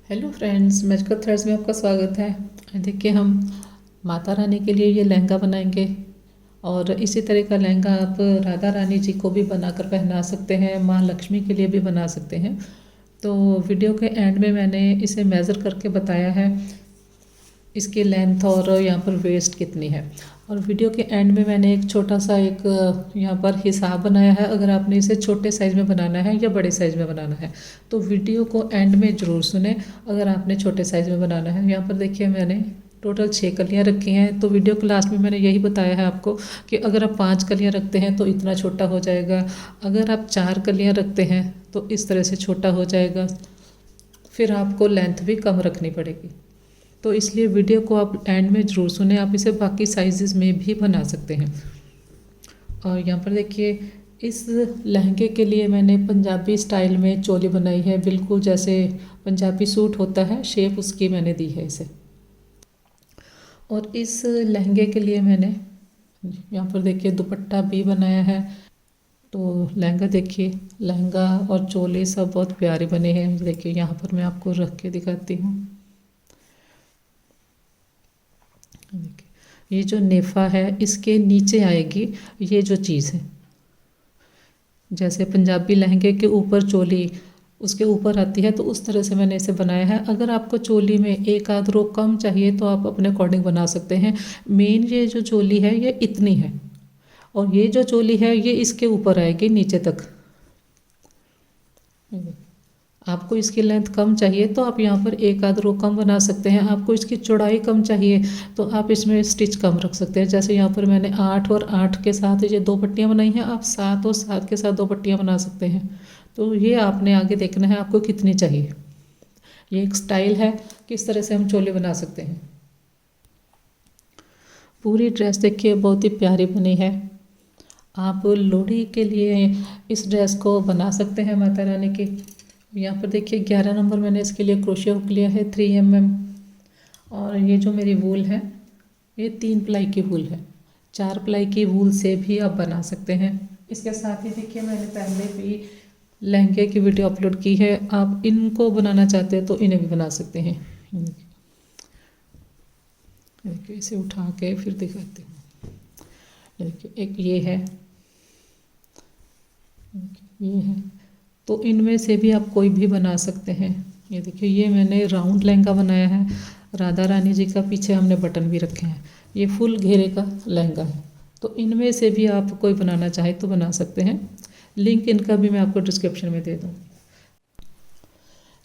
Hello friends, magical threads में आपका स्वागत है। देखिए, हम माता रानी के लिए ये लहंगा बनाएंगे और इसी तरह का लहंगा आप राधा रानी जी को भी बनाकर पहना सकते हैं, माँ लक्ष्मी के लिए भी बना सकते हैं। तो वीडियो के एंड में मैंने इसे मेज़र करके बताया है, इसकी लेंथ और यहाँ पर वेस्ट कितनी है। और वीडियो के एंड में मैंने एक छोटा सा यहाँ पर हिसाब बनाया है। अगर आपने इसे छोटे साइज़ में बनाना है या बड़े साइज़ में बनाना है तो वीडियो को एंड में ज़रूर सुने। अगर आपने छोटे साइज़ में बनाना है, यहाँ पर देखिए मैंने टोटल 6 कलियाँ रखी हैं। तो वीडियो के लास्ट में मैंने यही बताया है आपको कि अगर आप 5 कलियाँ रखते हैं तो इतना छोटा हो जाएगा, अगर आप 4 कलियाँ रखते हैं तो इस तरह से छोटा हो जाएगा, फिर आपको लेंथ भी कम रखनी पड़ेगी। तो इसलिए वीडियो को आप एंड में ज़रूर सुने। आप इसे बाकी साइज़ में भी बना सकते हैं। और यहाँ पर देखिए, इस लहंगे के लिए मैंने पंजाबी स्टाइल में चोली बनाई है, बिल्कुल जैसे पंजाबी सूट होता है, शेप उसकी मैंने दी है इसे। और इस लहंगे के लिए मैंने यहाँ पर देखिए दुपट्टा भी बनाया है। तो लहंगा देखिए, लहंगा और चोली सब बहुत प्यारे बने हैं। देखिए यहाँ पर मैं आपको रख के दिखाती हूँ। देखिए, ये जो नेफा है इसके नीचे आएगी ये जो चीज़ है, जैसे पंजाबी लहंगे के ऊपर चोली उसके ऊपर आती है, तो उस तरह से मैंने इसे बनाया है। अगर आपको चोली में एक आध रो कम चाहिए तो आप अपने अकॉर्डिंग बना सकते हैं। मेन ये जो चोली है ये इतनी है और ये जो चोली है ये इसके ऊपर आएगी नीचे तक। आपको इसकी लेंथ कम चाहिए तो आप यहाँ पर एक आध रो कम बना सकते हैं। आपको इसकी चौड़ाई कम चाहिए तो आप इसमें स्टिच कम रख सकते हैं। जैसे यहाँ पर मैंने 8 और 8 के साथ ये 2 पट्टियाँ बनाई हैं, आप 7 और 7 के साथ 2 पट्टियाँ बना सकते हैं। तो ये आपने आगे देखना है आपको कितनी चाहिए। ये एक स्टाइल है, किस तरह से हम चोले बना सकते हैं। पूरी ड्रेस देखिए बहुत ही प्यारी बनी है। आप लोहड़ी के लिए इस ड्रेस को बना सकते हैं माता रानी की। यहाँ पर देखिए 11 नंबर मैंने इसके लिए क्रोशिया हुक लिया है 3 mm। और ये जो मेरी वूल है ये 3 प्लाई की वूल है। 4 प्लाई की वूल से भी आप बना सकते हैं। इसके साथ ही देखिए मैंने पहले भी लहंगे की वीडियो अपलोड की है, आप इनको बनाना चाहते हैं तो इन्हें भी बना सकते हैं। देखिए इसे उठा के फिर दिखाती हूँ। देखिए एक ये है, ये है, तो इनमें से भी आप कोई भी बना सकते हैं। ये देखिए ये मैंने राउंड लहंगा बनाया है राधा रानी जी का, पीछे हमने बटन भी रखे हैं। ये फुल घेरे का लहंगा है। तो इनमें से भी आप कोई बनाना चाहे तो बना सकते हैं। लिंक इनका भी मैं आपको डिस्क्रिप्शन में दे दूँ।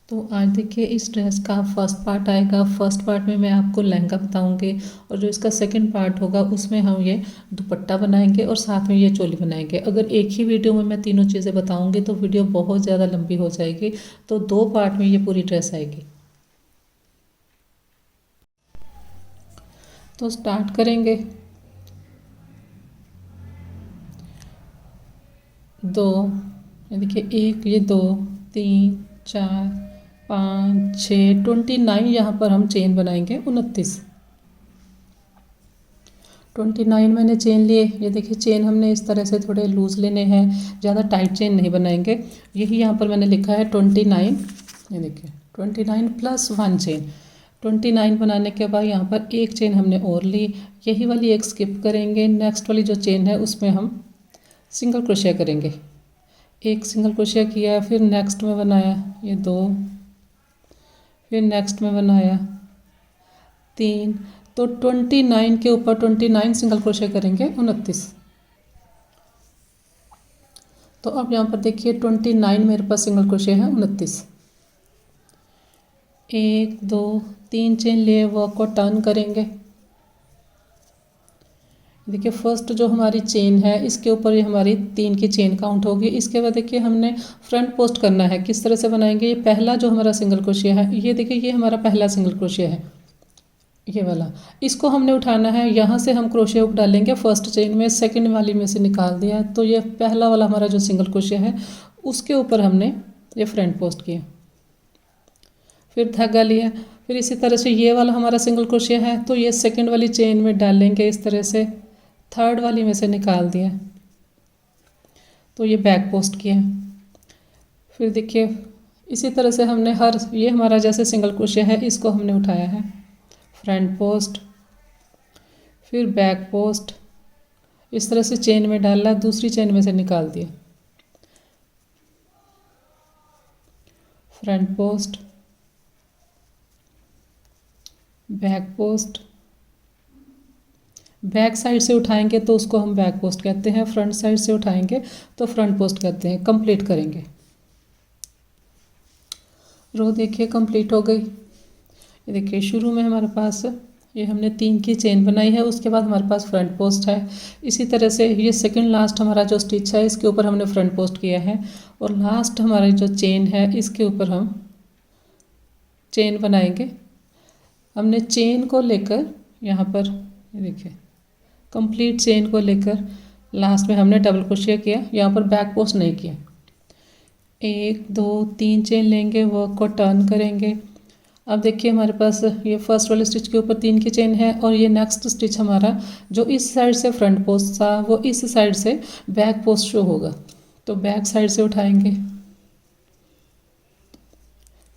तो आज देखिए इस ड्रेस का फर्स्ट पार्ट आएगा। फर्स्ट पार्ट में मैं आपको लहंगा बताऊंगी और जो इसका सेकंड पार्ट होगा उसमें हम ये दुपट्टा बनाएंगे और साथ में ये चोली बनाएंगे। अगर एक ही वीडियो में मैं तीनों चीज़ें बताऊंगी तो वीडियो बहुत ज़्यादा लंबी हो जाएगी, तो 2 पार्ट में ये पूरी ड्रेस आएगी। तो स्टार्ट करेंगे। 2, ये देखिए 1, ये 2, 3, 4, 5, 6, 29 यहाँ पर हम चेन बनाएंगे। 29 मैंने चेन लिए। ये देखिए चेन हमने इस तरह से थोड़े लूज़ लेने हैं, ज़्यादा टाइट चेन नहीं बनाएंगे। यही यहाँ पर मैंने लिखा है 29। ये देखिए 29 प्लस 1 चेन। 29 बनाने के बाद यहाँ पर एक चेन हमने और ली, यही वाली एक स्किप करेंगे। नेक्स्ट वाली जो चेन है उसमें हम सिंगल क्रोशिया करेंगे। एक सिंगल क्रोशिया किया, फिर नेक्स्ट में बनाया ये 2, फिर नेक्स्ट में बनाया 3। तो 29 के ऊपर 29 सिंगल क्रोशिया करेंगे। 29। तो अब यहाँ पर देखिए 29 मेरे पास सिंगल क्रोशिया है। 29, 1, 2, 3 चेन लिए वर्क को टर्न करेंगे। देखिए फर्स्ट जो हमारी चेन है इसके ऊपर ये हमारी 3 की चेन काउंट होगी। इसके बाद देखिए हमने फ्रंट पोस्ट करना है। किस तरह से बनाएंगे, ये पहला जो हमारा सिंगल क्रोशिया है, ये देखिए ये हमारा पहला सिंगल क्रोशिया है, ये वाला। इसको हमने उठाना है, यहाँ से हम क्रोशिया हुक डालेंगे फर्स्ट चेन में, सेकंड वाली में से निकाल दिया। तो ये पहला वाला हमारा जो सिंगल क्रोशिया है उसके ऊपर हमने ये फ्रंट पोस्ट किया, फिर धागा लिया। फिर इसी तरह से ये वाला हमारा सिंगल क्रोशिया है तो ये सेकंड वाली चेन में डालेंगे इस तरह से, थर्ड वाली में से निकाल दिया, तो ये बैक पोस्ट किया। फिर देखिए इसी तरह से हमने ये हमारा जैसे सिंगल क्रोशिया है, इसको हमने उठाया है, फ्रंट पोस्ट, फिर बैक पोस्ट, इस तरह से चेन में डाला, दूसरी चेन में से निकाल दिया, front post, back post, back side से उठाएंगे तो उसको हम बैक पोस्ट कहते हैं, फ्रंट साइड से उठाएंगे तो फ्रंट पोस्ट कहते हैं। कंप्लीट करेंगे। रो देखिए कंप्लीट हो गई। ये देखिए शुरू में हमारे पास ये हमने 3 की चेन बनाई है, उसके बाद हमारे पास फ्रंट पोस्ट है। इसी तरह से ये सेकंड लास्ट हमारा जो स्टिच है, इसके ऊपर हमने फ्रंट पोस्ट किया है, और लास्ट हमारी जो चेन है, इसके ऊपर हम चेन बनाएंगे। हमने चेन को लेकर यहाँ पर ये देखिए कंप्लीट चेन को लेकर लास्ट में हमने डबल क्रोशिया किया, यहाँ पर बैक पोस्ट नहीं किया। 1 2 3 चेन लेंगे, वर्क को टर्न करेंगे। अब देखिए हमारे पास ये फर्स्ट वाले स्टिच के ऊपर 3 की चेन है, और ये नेक्स्ट स्टिच हमारा जो इस साइड से फ्रंट पोस्ट था, वो इस साइड से बैक पोस्ट शो होगा, तो बैक साइड से उठाएंगे।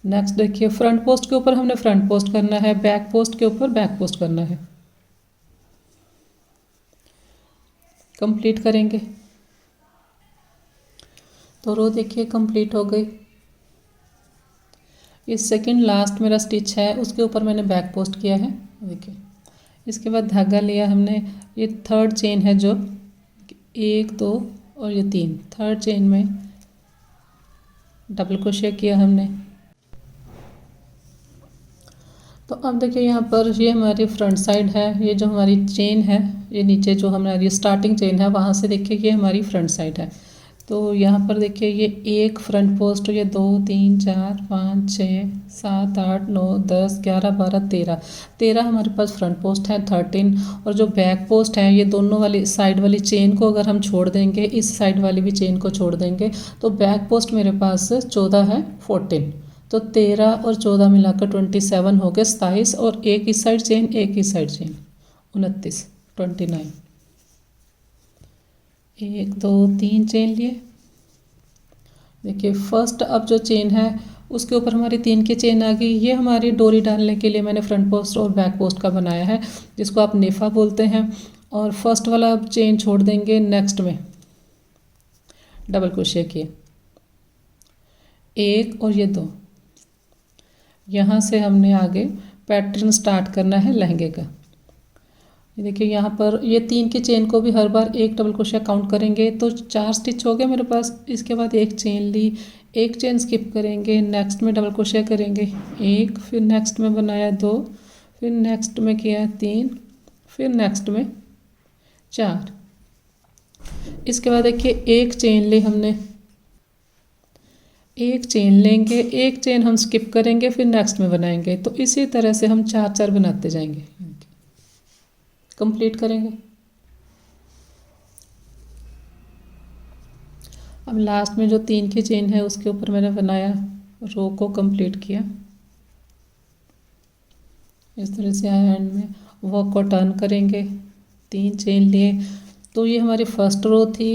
नेक्स्ट देखिए फ्रंट पोस्ट के ऊपर हमने फ्रंट पोस्ट करना है, बैक पोस्ट के ऊपर बैक पोस्ट करना है। कंप्लीट करेंगे। तो रो देखिए कंप्लीट हो गई। ये सेकंड लास्ट मेरा स्टिच है, उसके ऊपर मैंने बैक पोस्ट किया है, देखिए। इसके बाद धागा लिया हमने, ये थर्ड चेन है जो 1 2 और ये 3, थर्ड चेन में डबल क्रोशिया किया हमने। तो अब देखिए यहाँ पर ये हमारी फ्रंट साइड है, ये जो हमारी चेन है, ये नीचे जो हमारी स्टार्टिंग चेन है, वहाँ से देखिए ये हमारी फ्रंट साइड है। तो यहाँ पर देखिए ये 1 फ्रंट पोस्ट, ये 2 3 4 5 6 7 8 9 10 11 12 13 हमारे पास फ्रंट पोस्ट है, 13। और जो बैक पोस्ट है, ये दोनों वाली साइड वाली चेन को अगर हम छोड़ देंगे, इस साइड वाली भी चेन को छोड़ देंगे, तो बैक पोस्ट मेरे पास 14 है, 14। तो 13 और 14 मिलाकर 27 हो गए, 27, और एक इस साइड चेन, एक इस साइड चेन, 29, 29। 1 2 3 चेन लिए। देखिए फर्स्ट अब जो चेन है उसके ऊपर हमारी 3 की चेन आ गई। ये हमारी डोरी डालने के लिए मैंने फ्रंट पोस्ट और बैक पोस्ट का बनाया है, जिसको आप नेफा बोलते हैं। और फर्स्ट वाला अब चेन छोड़ देंगे, नेक्स्ट में डबल क्रोशिया किए, 1 और ये 2। यहाँ से हमने आगे पैटर्न स्टार्ट करना है लहंगे का। ये देखिए यहाँ पर ये 3 की चेन को भी हर बार एक डबल क्रोशिया काउंट करेंगे, तो 4 स्टिच हो गए मेरे पास। इसके बाद एक चेन ली, एक चेन स्किप करेंगे, नेक्स्ट में डबल क्रोशिया करेंगे 1, फिर नेक्स्ट में बनाया 2, फिर नेक्स्ट में किया 3, फिर नेक्स्ट में 4। इसके बाद देखिए एक चेन ली हमने, एक चेन लेंगे, एक चेन हम स्किप करेंगे, फिर नेक्स्ट में बनाएंगे। तो इसी तरह से हम 4 बनाते जाएंगे, कंप्लीट करेंगे। अब लास्ट में जो 3 की चेन है उसके ऊपर मैंने बनाया, रो को कंप्लीट किया, इस तरह से आया। एंड में वर्क को टर्न करेंगे, 3 चेन लिए। तो ये हमारी फर्स्ट रो थी।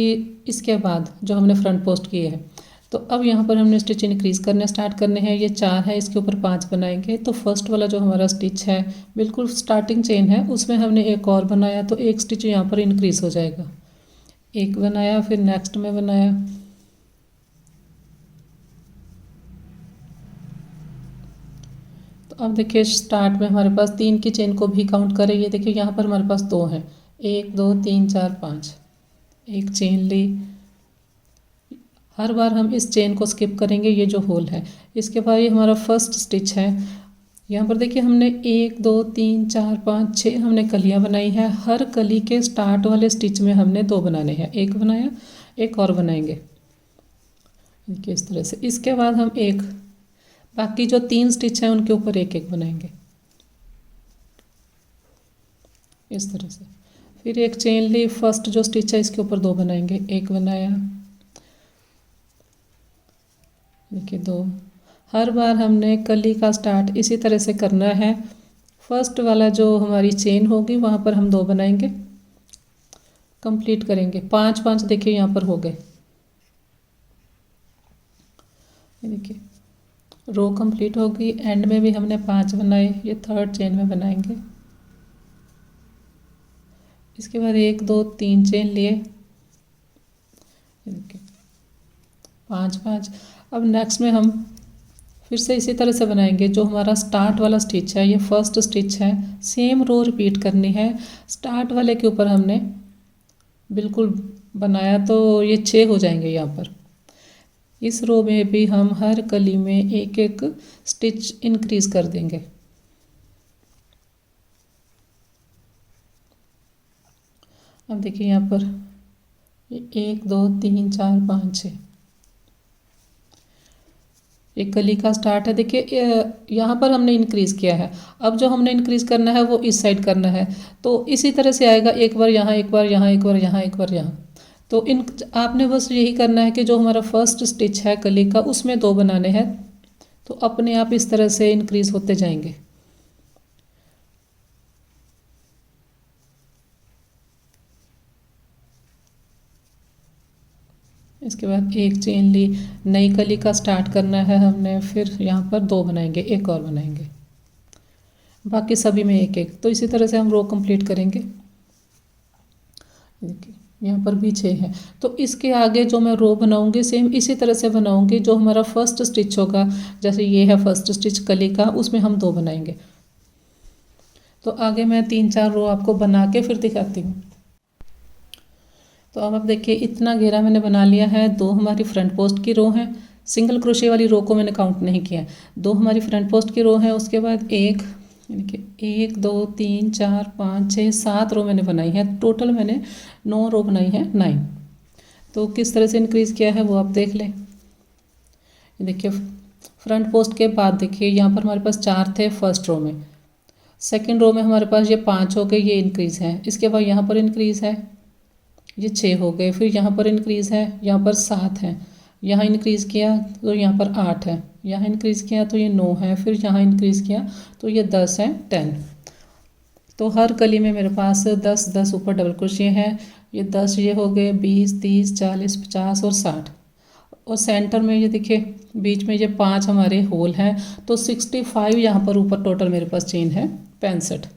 इसके बाद जो हमने फ्रंट पोस्ट किए हैं, तो अब यहाँ पर हमने स्टिच इंक्रीज़ करने स्टार्ट करने हैं। ये 4 है, इसके ऊपर 5 बनाएंगे। तो फर्स्ट वाला जो हमारा स्टिच है, बिल्कुल स्टार्टिंग चेन है, उसमें हमने एक और बनाया, तो एक स्टिच यहाँ पर इंक्रीज़ हो जाएगा। एक बनाया, फिर नेक्स्ट में बनाया, तो अब देखिए स्टार्ट में हमारे पास 3 की चेन को भी काउंट करें। ये देखिए यहाँ पर हमारे पास 2 हैं, 1 2 3 4 5। एक चेन ली, हर बार हम इस चेन को स्किप करेंगे, ये जो होल है। इसके बाद ये हमारा फर्स्ट स्टिच है। यहाँ पर देखिए हमने 1 2 3 4 5 6 हमने कलियाँ बनाई है। हर कली के स्टार्ट वाले स्टिच में हमने 2 बनाने हैं। एक बनाया, एक और बनाएंगे, देखिए इस तरह से। इसके बाद हम बाकी जो 3 स्टिच हैं उनके ऊपर एक एक बनाएंगे, इस तरह से। फिर एक चेन ली, फर्स्ट जो स्टिच है इसके ऊपर 2 बनाएंगे, एक बनाया, देखिए 2। हर बार हमने कली का स्टार्ट इसी तरह से करना है। फर्स्ट वाला जो हमारी चेन होगी वहाँ पर हम 2 बनाएंगे, कंप्लीट करेंगे। 5 5 देखिए यहाँ पर हो गए, देखिए रो कंप्लीट होगी। एंड में भी हमने 5 बनाए, ये थर्ड चेन में बनाएंगे। इसके बाद 1 2 3 चेन लिए, देखिए 5 5। अब नेक्स्ट में हम फिर से इसी तरह से बनाएंगे। जो हमारा स्टार्ट वाला स्टिच है, ये फर्स्ट स्टिच है, सेम रो रिपीट करनी है। स्टार्ट वाले के ऊपर हमने बिल्कुल बनाया तो ये 6 हो जाएंगे यहाँ पर। इस रो में भी हम हर कली में एक एक स्टिच इंक्रीज कर देंगे। अब देखिए यहाँ पर 1 2 3 4 5 6 एक कली का स्टार्ट है। देखिए यहाँ पर हमने इंक्रीज़ किया है। अब जो हमने इंक्रीज़ करना है वो इस साइड करना है, तो इसी तरह से आएगा, एक बार यहाँ, एक बार यहाँ, एक बार यहाँ, एक बार यहाँ। तो इन आपने बस यही करना है कि जो हमारा फर्स्ट स्टिच है कली का, उसमें 2 बनाने हैं, तो अपने आप इस तरह से इंक्रीज़ होते जाएंगे। इसके बाद एक चेन ली, नई कली का स्टार्ट करना है हमने, फिर यहाँ पर 2 बनाएंगे, एक और बनाएंगे, बाकी सभी में एक एक। तो इसी तरह से हम रो कंप्लीट करेंगे। देखिए यहाँ पर भी 6 है। तो इसके आगे जो मैं रो बनाऊंगी सेम इसी तरह से बनाऊंगी। जो हमारा फर्स्ट स्टिच होगा, जैसे ये है फर्स्ट स्टिच कली का, उसमें हम 2 बनाएंगे। तो आगे मैं 3 4 रो आपको बना के फिर दिखाती हूँ। तो अब आप देखिए इतना घेरा मैंने बना लिया है। 2 हमारी फ्रंट पोस्ट की रो है, सिंगल क्रोशे वाली रो को मैंने काउंट नहीं किया। 2 हमारी फ्रंट पोस्ट की रो है, उसके बाद 1 2 3 4 5 6 7 रो मैंने बनाई है। टोटल मैंने 9 रो बनाई है, 9। तो किस तरह से इंक्रीज़ किया है वो आप देख लें। देखिए फ्रंट पोस्ट के बाद देखिए यहाँ पर हमारे पास 4 थे फर्स्ट रो में, सेकंड रो में हमारे पास ये 5 हो गए, ये इंक्रीज़ है। इसके बाद यहाँ पर इंक्रीज़ है, ये 6 हो गए। फिर यहाँ पर इंक्रीज़ है, यहाँ पर 7 है। यहाँ इंक्रीज़ किया तो यहाँ पर 8 है। यहाँ इंक्रीज़ किया तो ये 9 है। फिर यहाँ इंक्रीज़ किया तो ये 10 है, 10। तो हर कली में मेरे पास 10 10 ऊपर डबल क्रोशिया है। ये 10 ये हो गए, 20 30 40 50 और 60। और सेंटर में ये देखिए बीच में ये 5 हमारे होल हैं, तो 65 यहाँ पर ऊपर टोटल मेरे पास चेन है, 65।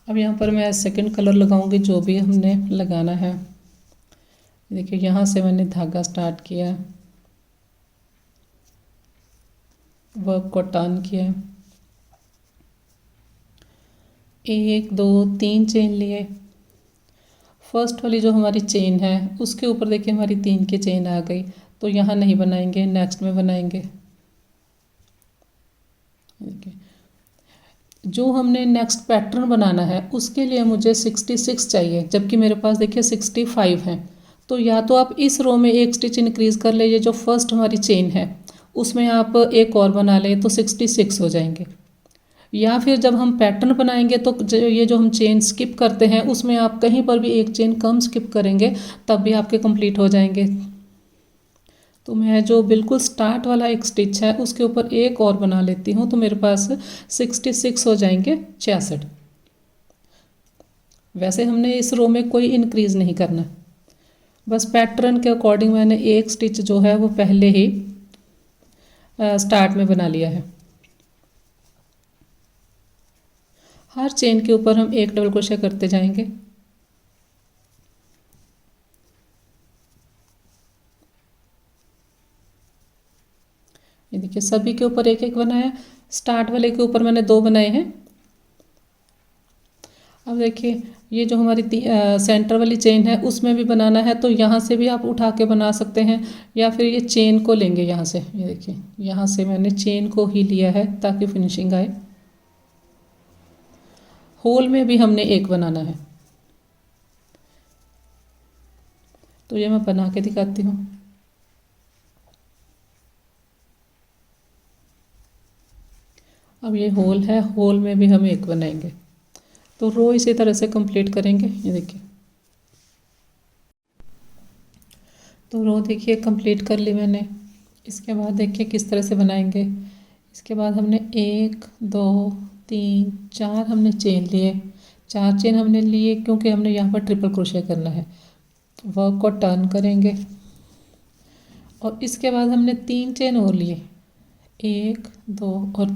अब यहाँ पर मैं सेकंड कलर लगाऊंगी, जो भी हमने लगाना है। देखिए यहाँ से मैंने धागा स्टार्ट किया, वर्क को टर्न किया, 1 2 3 चेन लिए। फर्स्ट वाली जो हमारी चेन है उसके ऊपर देखिए हमारी 3 की चेन आ गई, तो यहाँ नहीं बनाएंगे, नेक्स्ट में बनाएंगे। देखिए जो हमने नेक्स्ट पैटर्न बनाना है उसके लिए मुझे 66 चाहिए, जबकि मेरे पास देखिए 65 है। तो या तो आप इस रो में एक स्टिच इंक्रीज़ कर ले, ये जो फर्स्ट हमारी चेन है उसमें आप एक और बना लें तो 66 हो जाएंगे। या फिर जब हम पैटर्न बनाएंगे तो ये जो हम चेन स्किप करते हैं उसमें आप कहीं पर भी एक चेन कम स्किप करेंगे, तब भी आपके कंप्लीट हो जाएंगे। तो मैं जो बिल्कुल स्टार्ट वाला एक स्टिच है उसके ऊपर एक और बना लेती हूँ, तो मेरे पास 66 हो जाएंगे, 66। वैसे हमने इस रो में कोई इंक्रीज़ नहीं करना, बस पैटर्न के अकॉर्डिंग मैंने एक स्टिच जो है वो पहले ही स्टार्ट में बना लिया है। हर चेन के ऊपर हम एक डबल क्रोशिया करते जाएंगे। ये देखिए सभी के ऊपर एक एक बनाया, स्टार्ट वाले के ऊपर मैंने 2 बनाए हैं। अब देखिए ये जो हमारी सेंटर वाली चेन है उसमें भी बनाना है, तो यहाँ से भी आप उठा के बना सकते हैं, या फिर ये चेन को लेंगे यहाँ से। ये देखिए यहाँ से मैंने चेन को ही लिया है ताकि फिनिशिंग आए। होल में भी हमने एक बनाना है, तो ये मैं बना के दिखाती हूँ। अब ये होल है, होल में भी हम एक बनाएंगे, तो रो इसी तरह से कंप्लीट करेंगे। ये देखिए तो रो देखिए कंप्लीट कर ली मैंने। इसके बाद देखिए किस तरह से बनाएंगे। इसके बाद हमने 1 2 3 4 हमने चेन लिए, 4 चेन हमने लिए क्योंकि हमने यहाँ पर ट्रिपल क्रोशिया करना है। वर्क को टर्न करेंगे और इसके बाद हमने 3 चेन और लिए, 1 2 और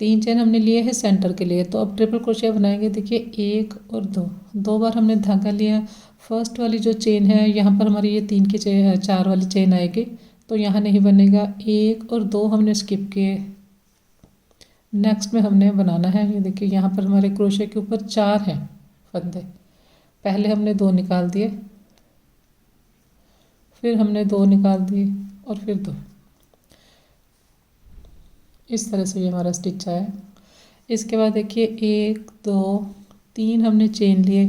3 चेन हमने लिए हैं सेंटर के लिए। तो अब ट्रिपल क्रोशिया बनाएंगे। देखिए 1 और 2 बार हमने धागा लिया। फर्स्ट वाली जो चेन है यहाँ पर हमारी ये 3 की चेन 4 वाली चेन आएगी, तो यहाँ नहीं बनेगा। 1 और 2 हमने स्किप किए। नेक्स्ट में हमने बनाना है, ये देखिए यहाँ पर हमारे क्रोशिया के ऊपर 4 हैं फंदे। पहले हमने 2 निकाल दिए, फिर हमने 2 निकाल दिए और फिर 2। इस तरह से ये हमारा स्टिच आया। इसके बाद देखिए 1 2 3 हमने चेन लिए।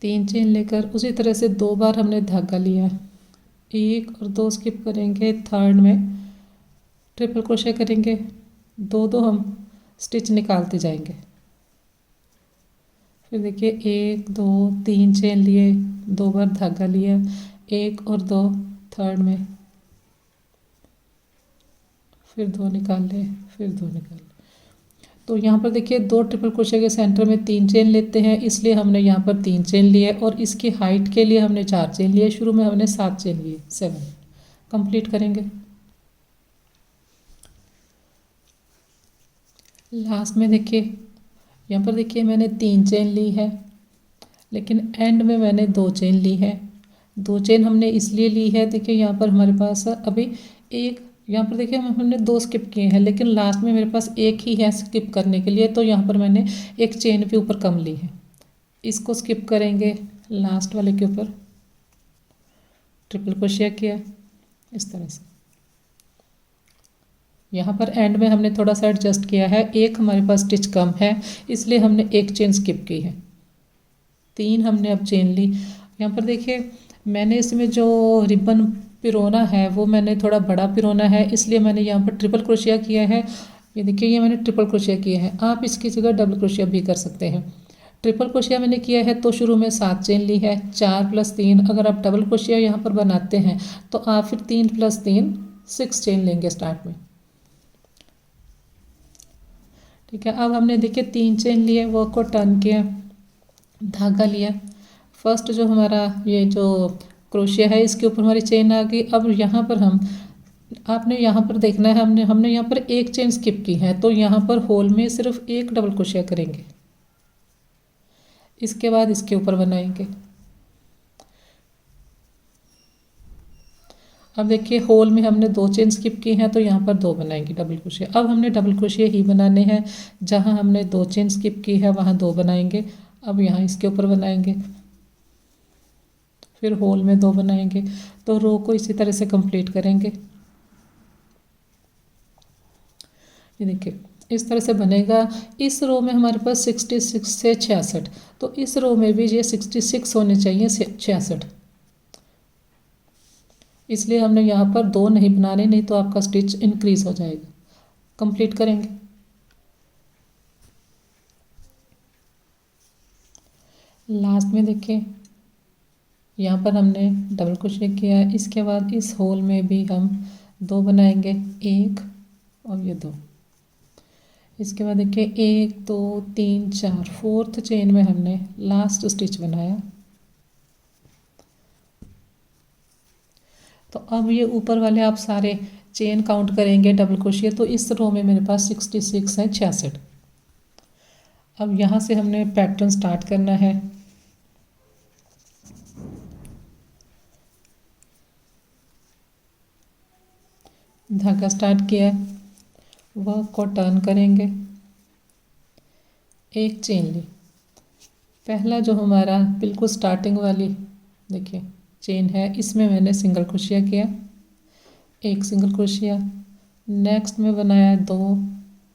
3 चेन लेकर उसी तरह से 2 बार हमने धागा लिया। 1 और 2 स्किप करेंगे। थर्ड में ट्रिपल क्रोशिया करेंगे। 2 हम स्टिच निकालते जाएंगे। फिर देखिए 1 2 3 चेन लिए, 2 बार धागा लिया, 1 और 2 थर्ड में, फिर 2 निकाल ले, फिर 2 निकाल ले। तो यहाँ पर देखिए 2 ट्रिपल क्रोशिया के सेंटर में 3 चेन लेते हैं, इसलिए हमने यहाँ पर 3 चेन लिए और इसकी हाइट के लिए हमने 4 चेन लिए। शुरू में हमने 7 चेन लिए, 7 कंप्लीट करेंगे। लास्ट में देखिए यहाँ पर देखिए मैंने 3 चेन ली है, लेकिन एंड में मैंने 2 चेन ली है। 2 चेन हमने इसलिए ली है, देखिए यहाँ पर हमारे पास अभी एक, यहाँ पर देखिए हमने 2 स्किप किए हैं, लेकिन लास्ट में मेरे पास एक ही है स्किप करने के लिए, तो यहाँ पर मैंने एक चेन भी ऊपर कम ली है। इसको स्किप करेंगे। लास्ट वाले के ऊपर ट्रिपल क्रोशिया किया इस तरह से। यहाँ पर एंड में हमने थोड़ा सा एडजस्ट किया है, एक हमारे पास स्टिच कम है, इसलिए हमने एक चेन स्किप की है। 3 हमने अब चेन ली। यहाँ पर देखिए मैंने इसमें जो रिबन पिरोना है वो मैंने थोड़ा बड़ा पिरोना है, इसलिए मैंने यहाँ पर ट्रिपल क्रोशिया किया है। ये देखिए ये मैंने ट्रिपल क्रोशिया किया है। आप इसकी जगह डबल क्रोशिया भी कर सकते हैं। ट्रिपल क्रोशिया मैंने किया है तो शुरू में 7 चेन ली है, 4 + 3। अगर आप डबल क्रोशिया यहाँ पर बनाते हैं तो आप फिर 3 + 3 6 चेन लेंगे स्टार्ट में। ठीक है, अब हमने देखिए 3 चेन लिए, वर्क को टर्न किया, धागा लिया। फर्स्ट जो हमारा ये जो क्रोशिया है इसके ऊपर हमारी चेन आ गई। अब यहाँ पर आपने यहाँ पर देखना है, हमने यहाँ पर एक चेन स्किप की है, तो यहाँ पर होल में सिर्फ एक डबल क्रोशिया करेंगे। इसके बाद इसके ऊपर बनाएंगे। अब देखिए होल में हमने 2 चेन स्किप की हैं, तो यहाँ पर 2 बनाएंगे डबल क्रोशिया। अब हमने डबल क्रोशिया ही बनाने हैं, जहाँ हमने 2 चेन स्किप की है वहाँ 2 बनाएंगे। अब यहाँ इसके ऊपर बनाएंगे, फिर होल में 2 बनाएंगे। तो रो को इसी तरह से कंप्लीट करेंगे। ये देखिए इस तरह से बनेगा। इस रो में हमारे पास 66 से 66, तो इस रो में भी ये 66 होने चाहिए, 66। इसलिए हमने यहाँ पर 2 नहीं बनाने, नहीं तो आपका स्टिच इंक्रीज हो जाएगा। कंप्लीट करेंगे। लास्ट में देखिए यहाँ पर हमने डबल क्रोशिया किया है। इसके बाद इस होल में भी हम 2 बनाएंगे, 1 और ये 2। इसके बाद देखिए 1 2 3 4, 4th चेन में हमने लास्ट स्टिच बनाया। तो अब ये ऊपर वाले आप सारे चेन काउंट करेंगे डबल क्रोशिया, तो इस रो में मेरे पास 66 है, 66। अब यहाँ से हमने पैटर्न स्टार्ट करना है। धागा स्टार्ट किया, वर्क को टर्न करेंगे, एक चेन ली। पहला जो हमारा बिल्कुल स्टार्टिंग वाली देखिए चेन है, इसमें मैंने सिंगल क्रोशिया किया, एक सिंगल क्रोशिया। नेक्स्ट में बनाया 2,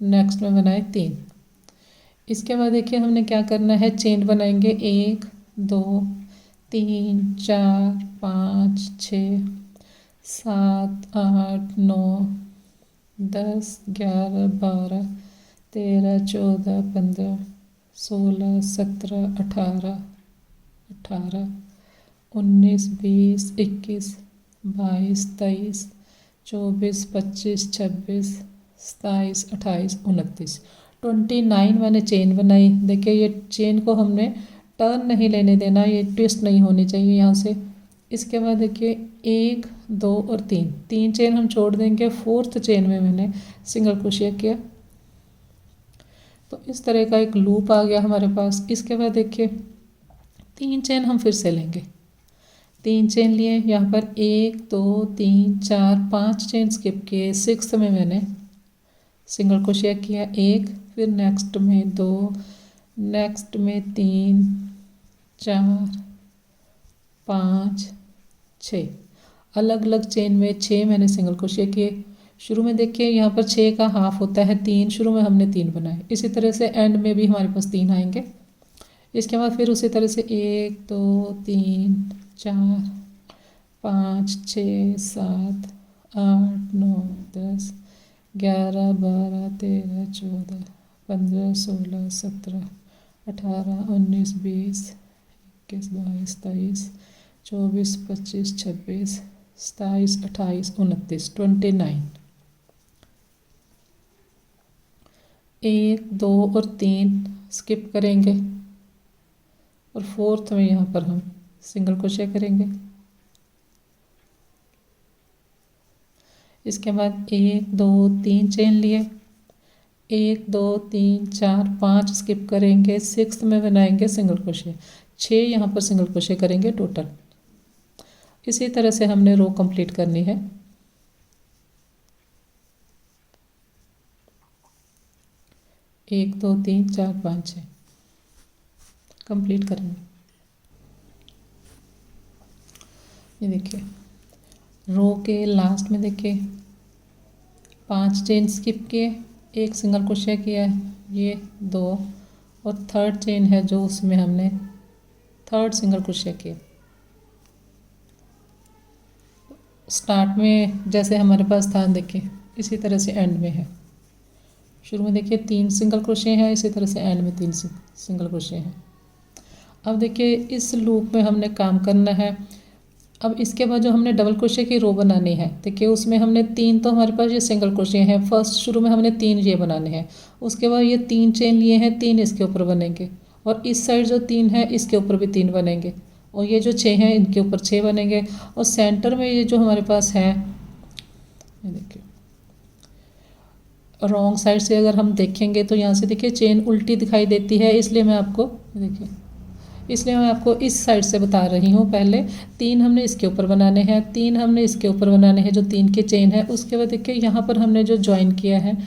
नेक्स्ट में बनाए 3। इसके बाद देखिए हमने क्या करना है, चेन बनाएंगे 1 2 3 4 5 6 7 8 9 10 11 12 13 14 15 16 17 18 19 20 21 22 23 24 25 26 27 28 29 29 मैंने चेन बनाई। देखिए ये चेन को हमने टर्न नहीं लेने देना, ये ट्विस्ट नहीं होनी चाहिए यहाँ से। इसके बाद देखिए 1 2 और 3, 3 चेन हम छोड़ देंगे। फोर्थ चेन में मैंने सिंगल क्रोशिया किया, तो इस तरह का एक लूप आ गया हमारे पास। इसके बाद देखिए 3 चेन हम फिर से लेंगे, 3 चेन लिए, यहाँ पर 1 2 3 4 5 चेन स्किप किए। सिक्स्थ में मैंने सिंगल क्रोशिया किया 1, फिर नेक्स्ट में 2, नेक्स्ट में 3 4 5 6, अलग अलग चेन में 6 मैंने सिंगल क्रोशिया किए। शुरू में देखिए यहाँ पर 6 का हाफ होता है 3, शुरू में हमने 3 बनाए। इसी तरह से एंड में भी हमारे पास 3 आएंगे। इसके बाद फिर उसी तरह से 1 2 3 4 5 6 7 8 9 10 11 12 13 14 15 16 17 18 19 20 21 22 23 24 25 26 27 28 29 29। 1 2 और 3 स्किप करेंगे और फोर्थ में यहाँ पर हम सिंगल क्रोशिया करेंगे। इसके बाद 1 2 3 चेन लिए, 1 2 3 4 5 स्किप करेंगे। सिक्स्थ में बनाएंगे सिंगल क्रोशिया, 6 यहाँ पर सिंगल क्रोशिया करेंगे टोटल। इसी तरह से हमने रो कंप्लीट करनी है। एक दो तीन चार पाँच छः कंप्लीट करेंगे। ये देखिए रो के लास्ट में देखिए 5 चेन स्किप किए, 1 सिंगल क्रोशिया किया है, ये 2 और थर्ड चेन है जो उसमें हमने थर्ड सिंगल क्रोशिया किया। स्टार्ट में जैसे हमारे पास था देखिए इसी तरह से एंड में है। शुरू में देखिए 3 सिंगल क्रोशिया है, इसी तरह से एंड में 3 सिंगल क्रोशिया है। अब देखिए इस लूप में हमने काम करना है। अब इसके बाद जो हमने डबल क्रोशिया की रो बनानी है, देखिए उसमें हमने 3 तो हमारे पास ये सिंगल क्रोशिया है। फर्स्ट शुरू में हमने 3 ये बनाने हैं, उसके बाद ये 3 चेन लिए हैं, 3 इसके ऊपर बनेंगे और इस साइड जो 3 है इसके ऊपर भी 3 बनेंगे और ये जो 6 हैं इनके ऊपर 6 बनेंगे। और सेंटर में ये जो हमारे पास है, ये देखिए रॉन्ग साइड से अगर हम देखेंगे तो यहाँ से देखिए चेन उल्टी दिखाई देती है, इसलिए मैं आपको इस साइड से बता रही हूँ। पहले 3 हमने इसके ऊपर बनाने हैं, 3 हमने इसके ऊपर बनाने हैं जो 3 की चेन है। उसके बाद देखिए यहाँ पर हमने जो ज्वाइन किया है,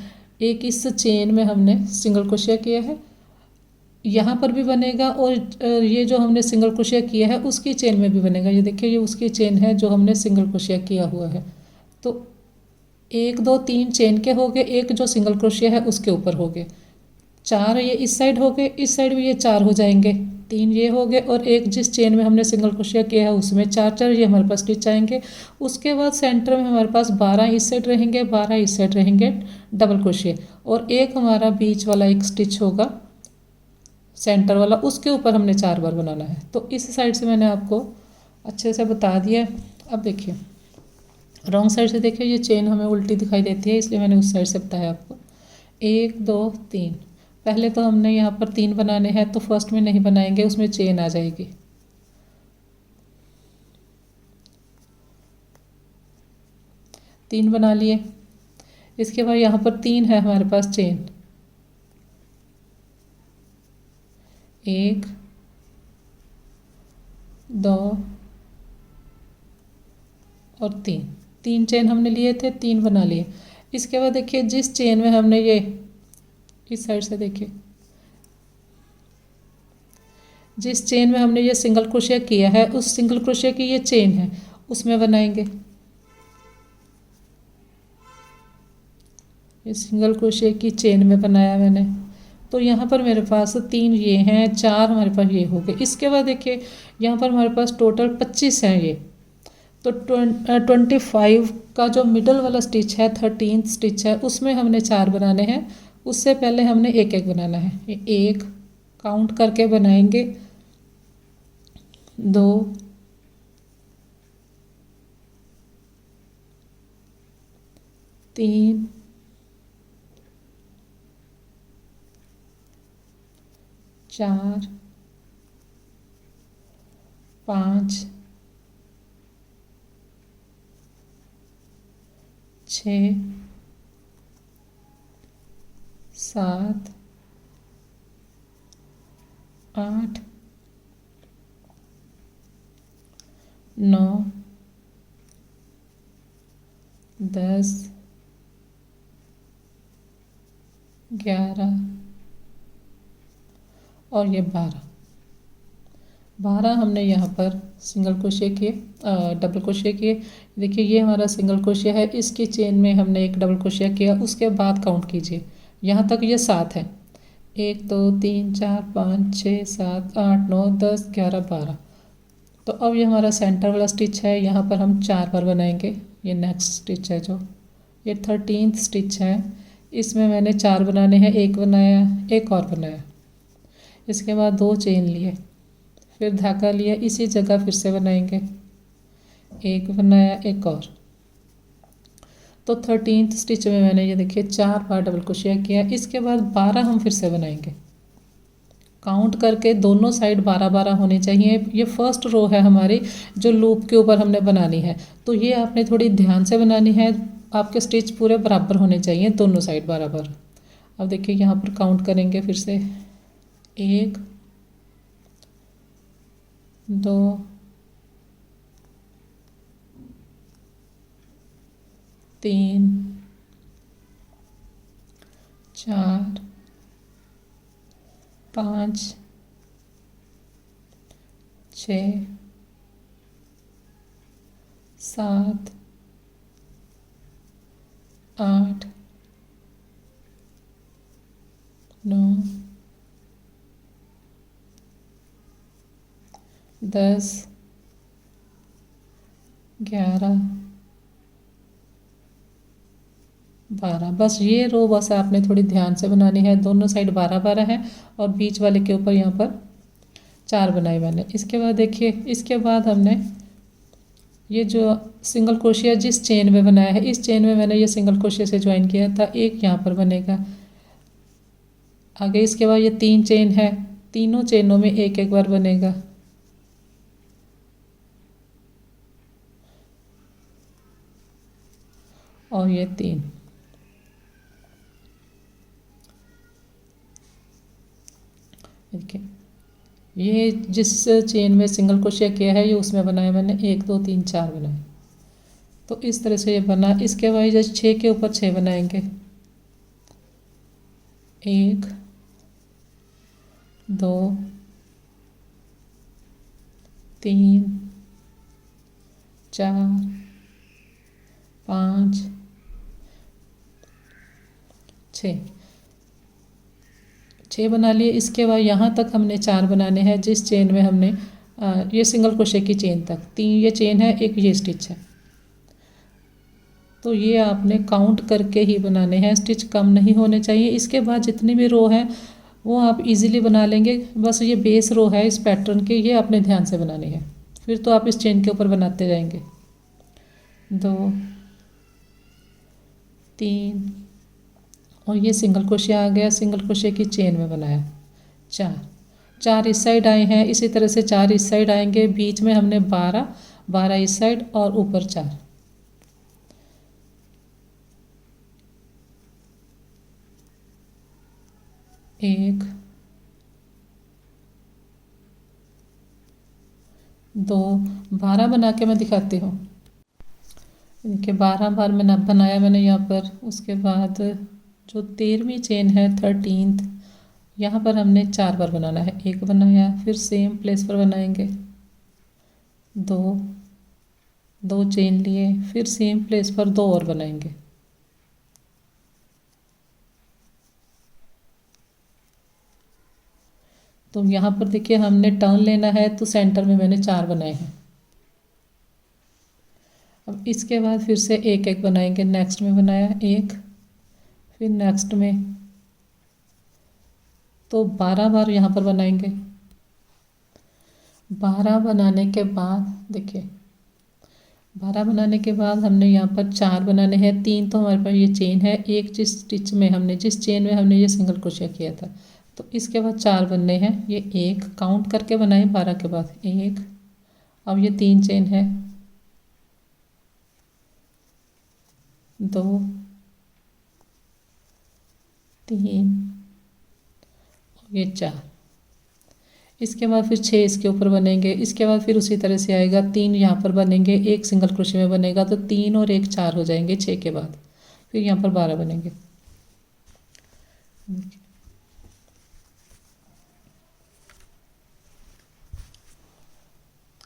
एक इस चेन में हमने सिंगल क्रोशिया किया है, यहाँ पर भी बनेगा और ये जो हमने सिंगल क्रोशिया किया है उसकी चेन में भी बनेगा। ये देखिए ये उसकी चेन है जो हमने सिंगल क्रोशिया किया हुआ है। तो 1 2 3 चेन के हो गए, एक जो सिंगल क्रोशिया है उसके ऊपर हो गए, 4 ये इस साइड हो गए, इस साइड भी ये 4 हो जाएंगे, 3 ये हो गए और एक जिस चेन में हमने सिंगल क्रोशिया किया है उसमें 4 4 ये हमारे पास स्टिच आएंगे। उसके बाद सेंटर में हमारे पास 12 इस साइड रहेंगे, 12 इस साइड रहेंगे डबल क्रोशिया, और एक हमारा बीच वाला एक स्टिच होगा सेंटर वाला, उसके ऊपर हमने 4 बार बनाना है। तो इस साइड से मैंने आपको अच्छे से बता दिया। अब देखिए रॉन्ग साइड से देखिए ये चेन हमें उल्टी दिखाई देती है, इसलिए मैंने उस साइड से बताया आपको। 1 2 3, पहले तो हमने यहाँ पर 3 बनाने हैं, तो फर्स्ट में नहीं बनाएंगे, उसमें चेन आ जाएगी। तीन बना लिए। इसके बाद यहाँ पर 3 है हमारे पास चेन, 1 2 और 3 चेन हमने लिए थे, 3 बना लिए। इसके बाद देखिए जिस चेन में हमने ये इस साइड से देखिए जिस चेन में हमने ये सिंगल क्रोशिया किया है उस सिंगल क्रोशिया की ये चेन है उसमें बनाएंगे। ये सिंगल क्रोशिया की चेन में बनाया मैंने, तो यहाँ पर मेरे पास 3 ये हैं, 4 हमारे पास ये हो गए। इसके बाद देखिए यहाँ पर हमारे पास टोटल 25 हैं ये, तो 25 का जो मिडल वाला स्टिच है 13th स्टिच है उसमें हमने 4 बनाने हैं। उससे पहले हमने एक एक बनाना है, एक काउंट करके बनाएंगे, 2 3 4 5 6 7 8 9 10 11 और ये 12 हमने यहाँ पर सिंगल क्रोशिया किए, डबल क्रोशिया किए। देखिए ये हमारा सिंगल क्रोशिया है, इसकी चेन में हमने एक डबल क्रोशिया किया, उसके बाद काउंट कीजिए। यहाँ तक ये 7 है। 1 2 3 4 5 6 7 8 9 10 11 12। तो अब ये हमारा सेंटर वाला स्टिच है, यहाँ पर हम 4 बार बनाएंगे। ये नेक्स्ट स्टिच है जो ये 13th स्टिच है, इसमें मैंने 4 बनाने हैं। एक बनाया, एक और बनाया, इसके बाद 2 चेन लिए, फिर धागा लिया, इसी जगह फिर से बनाएंगे। एक बनाया, एक और। तो 13th स्टिच में मैंने ये देखिए 4 बार डबल क्रोशिया किया। इसके बाद 12 हम फिर से बनाएंगे। काउंट करके दोनों साइड 12-12 होने चाहिए। ये फर्स्ट रो है हमारी जो लूप के ऊपर हमने बनानी है, तो ये आपने थोड़ी ध्यान से बनानी है। आपके स्टिच पूरे बराबर होने चाहिए, दोनों साइड बराबर। अब देखिए यहाँ पर काउंट करेंगे फिर से। 1 2 3 4 5 6 7 8 9 10 11 12। बस ये रो बस आपने थोड़ी ध्यान से बनानी है। दोनों साइड 12-12 है और बीच वाले के ऊपर यहाँ पर 4 बनाए मैंने। इसके बाद देखिए, इसके बाद हमने ये जो सिंगल क्रोशिया जिस चेन में बनाया है, इस चेन में मैंने ये सिंगल क्रोशिया से ज्वाइन किया था। एक यहाँ पर बनेगा आगे। इसके बाद ये 3 चेन है, तीनों चेनों में एक एक बार बनेगा। और ये 3। देखिए ये जिस चेन में सिंगल क्रोशिया किया है, ये उसमें बनाया मैंने। 1 2 3 4 बनाए। तो इस तरह से ये बना। इसके बाद जैसे 6 के ऊपर 6 बनाएंगे। 1 2 3 4 5 6 बना लिए। इसके बाद यहाँ तक हमने 4 बनाने हैं, जिस चेन में हमने ये सिंगल क्रोशिया की चेन तक। 3 ये चेन है, एक ये स्टिच है। तो ये आपने काउंट करके ही बनाने हैं, स्टिच कम नहीं होने चाहिए। इसके बाद जितनी भी रो है वो आप इजीली बना लेंगे। बस ये बेस रो है इस पैटर्न की, ये अपने ध्यान से बनानी है। फिर तो आप इस चेन के ऊपर बनाते जाएंगे। 2 3 और ये सिंगल क्रोशिया आ गया, सिंगल क्रोशिया की चेन में बनाया। 4 इस साइड आए हैं, इसी तरह से 4 इस साइड आएंगे। बीच में हमने 12 इस साइड और ऊपर 4। 1 2 12 बना के मैं दिखाती हूँ। देखिए 12 बार मैंने बनाया मैंने यहाँ पर। उसके बाद जो 13वीं चेन है 13th, यहाँ पर हमने 4 बार बनाना है। 1 बनाया, फिर सेम प्लेस पर बनाएंगे। 2 चेन लिए, फिर सेम प्लेस पर 2 और बनाएंगे। तो यहाँ पर देखिए हमने टर्न लेना है, तो सेंटर में मैंने 4 बनाए हैं। अब इसके बाद फिर से एक एक बनाएंगे। नेक्स्ट में बनाया 1, फिर नेक्स्ट में, तो 12 बार यहाँ पर बनाएंगे। 12 बनाने के बाद देखिए 12 बनाने के बाद हमने यहाँ पर 4 बनाने हैं। 3 तो हमारे पास ये चेन है, एक जिस स्टिच में हमने जिस चेन में हमने ये सिंगल क्रोशिया किया था, तो इसके बाद 4 बनने हैं। ये 1 काउंट करके बनाए 12 के बाद 1। अब ये 3 चेन है, 2 3 और ये 4। इसके बाद फिर 6 इसके ऊपर बनेंगे। इसके बाद फिर उसी तरह से आएगा, 3 यहाँ पर बनेंगे, एक सिंगल क्रोशे में बनेगा, तो 3 और 1 4 हो जाएंगे 6 के बाद। फिर यहाँ पर 12 बनेंगे।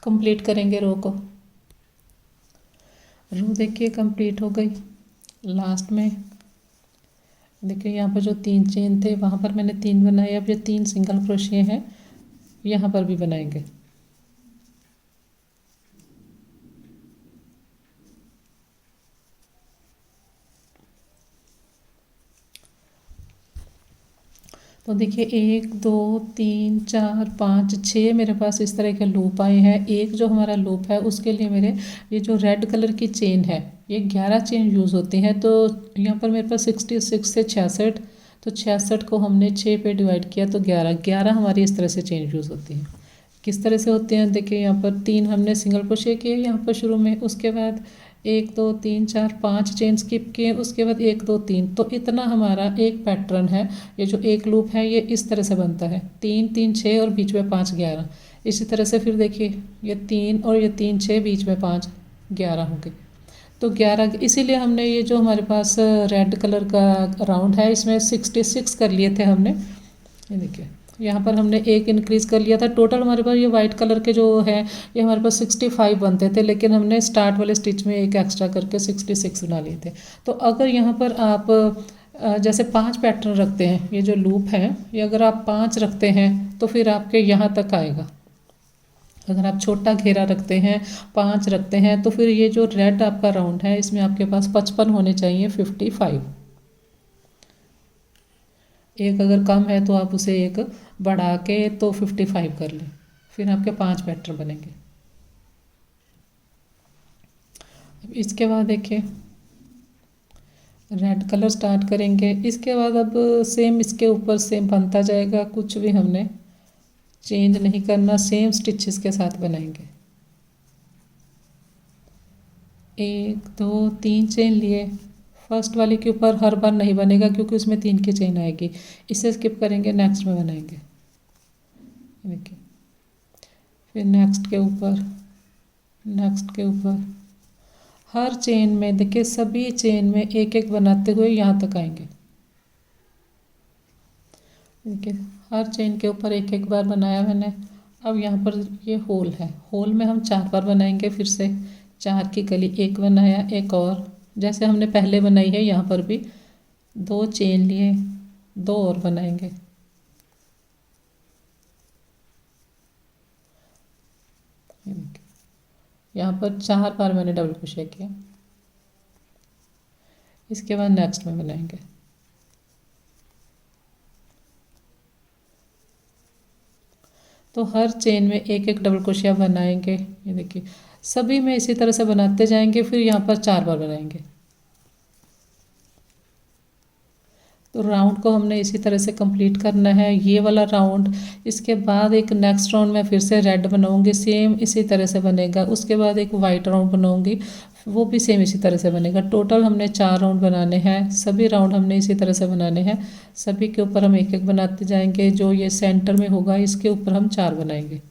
कंप्लीट करेंगे रो को। रो देखिए कंप्लीट हो गई। लास्ट में देखिए यहाँ पर जो 3 चेन थे वहाँ पर मैंने 3 बनाए। अब ये 3 सिंगल क्रोशिए हैं, यहाँ पर भी बनाएंगे। तो देखिए 1 2 3 4 5 6 मेरे पास इस तरह के लूप आए हैं। एक जो हमारा लूप है उसके लिए मेरे ये जो रेड कलर की चेन है ये 11 चेन यूज़ होती हैं। तो यहाँ पर मेरे पास 66 से 66, तो 66 को हमने 6 पे डिवाइड किया तो 11 हमारी इस तरह से चेन यूज़ होती हैं। किस तरह से होते हैं देखिए, यहाँ पर 3 हमने सिंगल क्रोशिया किए यहाँ पर शुरू में, उसके बाद 1 2 3 4 5 चेन स्किप किए, उसके बाद 1 2 3। तो इतना हमारा एक पैटर्न है। ये जो एक लूप है ये इस तरह से बनता है, 3 3 6 और बीच में 5 11। इसी तरह से फिर देखिए ये 3 और ये 3 6, बीच में 5 11 हो गए। तो 11, इसीलिए हमने ये जो हमारे पास रेड कलर का राउंड है इसमें 66 कर लिए थे हमने। ये देखिए यहाँ पर हमने एक इंक्रीज़ कर लिया था। टोटल हमारे पास ये वाइट कलर के जो है ये हमारे पास 65 बनते थे, लेकिन हमने स्टार्ट वाले स्टिच में एक एक्स्ट्रा करके 66 बना लिए थे। तो अगर यहाँ पर आप जैसे 5 पैटर्न रखते हैं, ये जो लूप है ये अगर आप 5 रखते हैं तो फिर आपके यहाँ तक आएगा। अगर आप छोटा घेरा रखते हैं, 5 रखते हैं, तो फिर ये जो रेड आपका राउंड है इसमें आपके पास 55 होने चाहिए, 55। एक अगर कम है तो आप उसे एक बढ़ा के तो 55 कर लें, फिर आपके 5 पैटर्न बनेंगे। इसके बाद देखिए रेड कलर स्टार्ट करेंगे। इसके बाद अब सेम इसके ऊपर सेम बनता जाएगा, कुछ भी हमने चेंज नहीं करना, सेम स्टिचेस के साथ बनाएंगे। 1 2 3 चेन लिए, फर्स्ट वाले के ऊपर हर बार नहीं बनेगा क्योंकि उसमें 3 की चेन आएगी, इसे स्किप करेंगे, नेक्स्ट में बनाएंगे। देखिए फिर नेक्स्ट के ऊपर, नेक्स्ट के ऊपर, हर चेन में देखिए सभी चेन में एक एक बनाते हुए यहाँ तक आएंगे। देखिए हर चेन के ऊपर एक एक बार बनाया मैंने। अब यहाँ पर ये होल है, होल में हम 4 बार बनाएंगे। फिर से 4 की कली, एक बनाया, एक और जैसे हमने पहले बनाई है यहाँ पर भी 2 चेन लिए, 2 और बनाएंगे। यहाँ पर 4 बार मैंने डबल क्रोशिया किया। इसके बाद नेक्स्ट में बनाएंगे। तो हर चेन में एक एक डबल क्रोशिया बनाएंगे। ये देखिए सभी में इसी तरह से बनाते जाएंगे, फिर यहाँ पर 4 बार बनाएंगे। तो राउंड को हमने इसी तरह से कंप्लीट करना है, ये वाला राउंड। इसके बाद एक नेक्स्ट राउंड में फिर से रेड बनाऊंगी, सेम इसी तरह से बनेगा। उसके बाद एक वाइट राउंड बनाऊंगी, वो भी सेम इसी तरह से बनेगा। टोटल हमने 4 राउंड बनाने हैं, सभी राउंड हमने इसी तरह से बनाने हैं। सभी के ऊपर हम एक एक बनाते जाएंगे। जो ये सेंटर में होगा इसके ऊपर हम 4 बनाएंगे।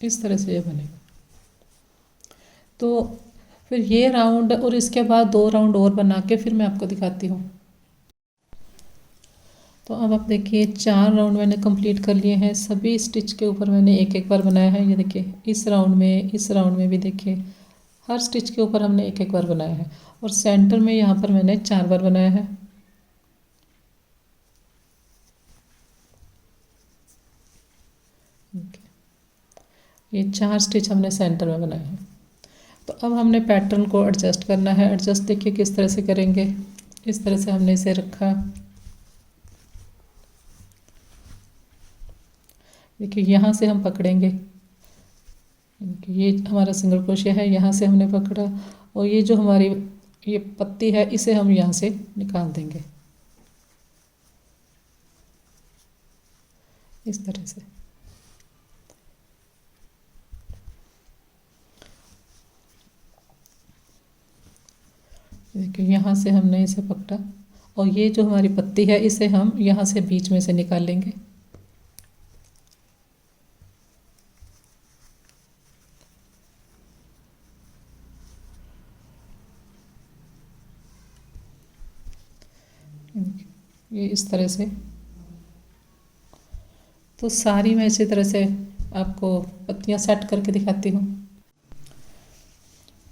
इस तरह से ये बनेगा। तो फिर ये राउंड और इसके बाद 2 राउंड और बना के फिर मैं आपको दिखाती हूँ। तो अब आप देखिए 4 राउंड मैंने कंप्लीट कर लिए हैं। सभी स्टिच के ऊपर मैंने एक एक बार बनाया है। ये देखिए इस राउंड में, इस राउंड में भी देखिए हर स्टिच के ऊपर हमने एक एक बार बनाया है। और सेंटर में यहाँ पर मैंने 4 बार बनाया है। ये 4 स्टिच हमने सेंटर में बनाए हैं। तो अब हमने पैटर्न को एडजस्ट करना है। एडजस्ट देखिए किस तरह से करेंगे। इस तरह से हमने इसे रखा, देखिए यहाँ से हम पकड़ेंगे, ये हमारा सिंगल क्रोशिया है, यहाँ से हमने पकड़ा और ये जो हमारी ये पत्ती है इसे हम यहाँ से निकाल देंगे इस तरह से। देखिए यहाँ से हमने इसे पकड़ा और ये जो हमारी पत्ती है इसे हम यहाँ से बीच में से निकाल लेंगे। ये इस तरह से। तो सारी मैं इसी तरह से आपको पत्तियाँ सेट करके दिखाती हूँ।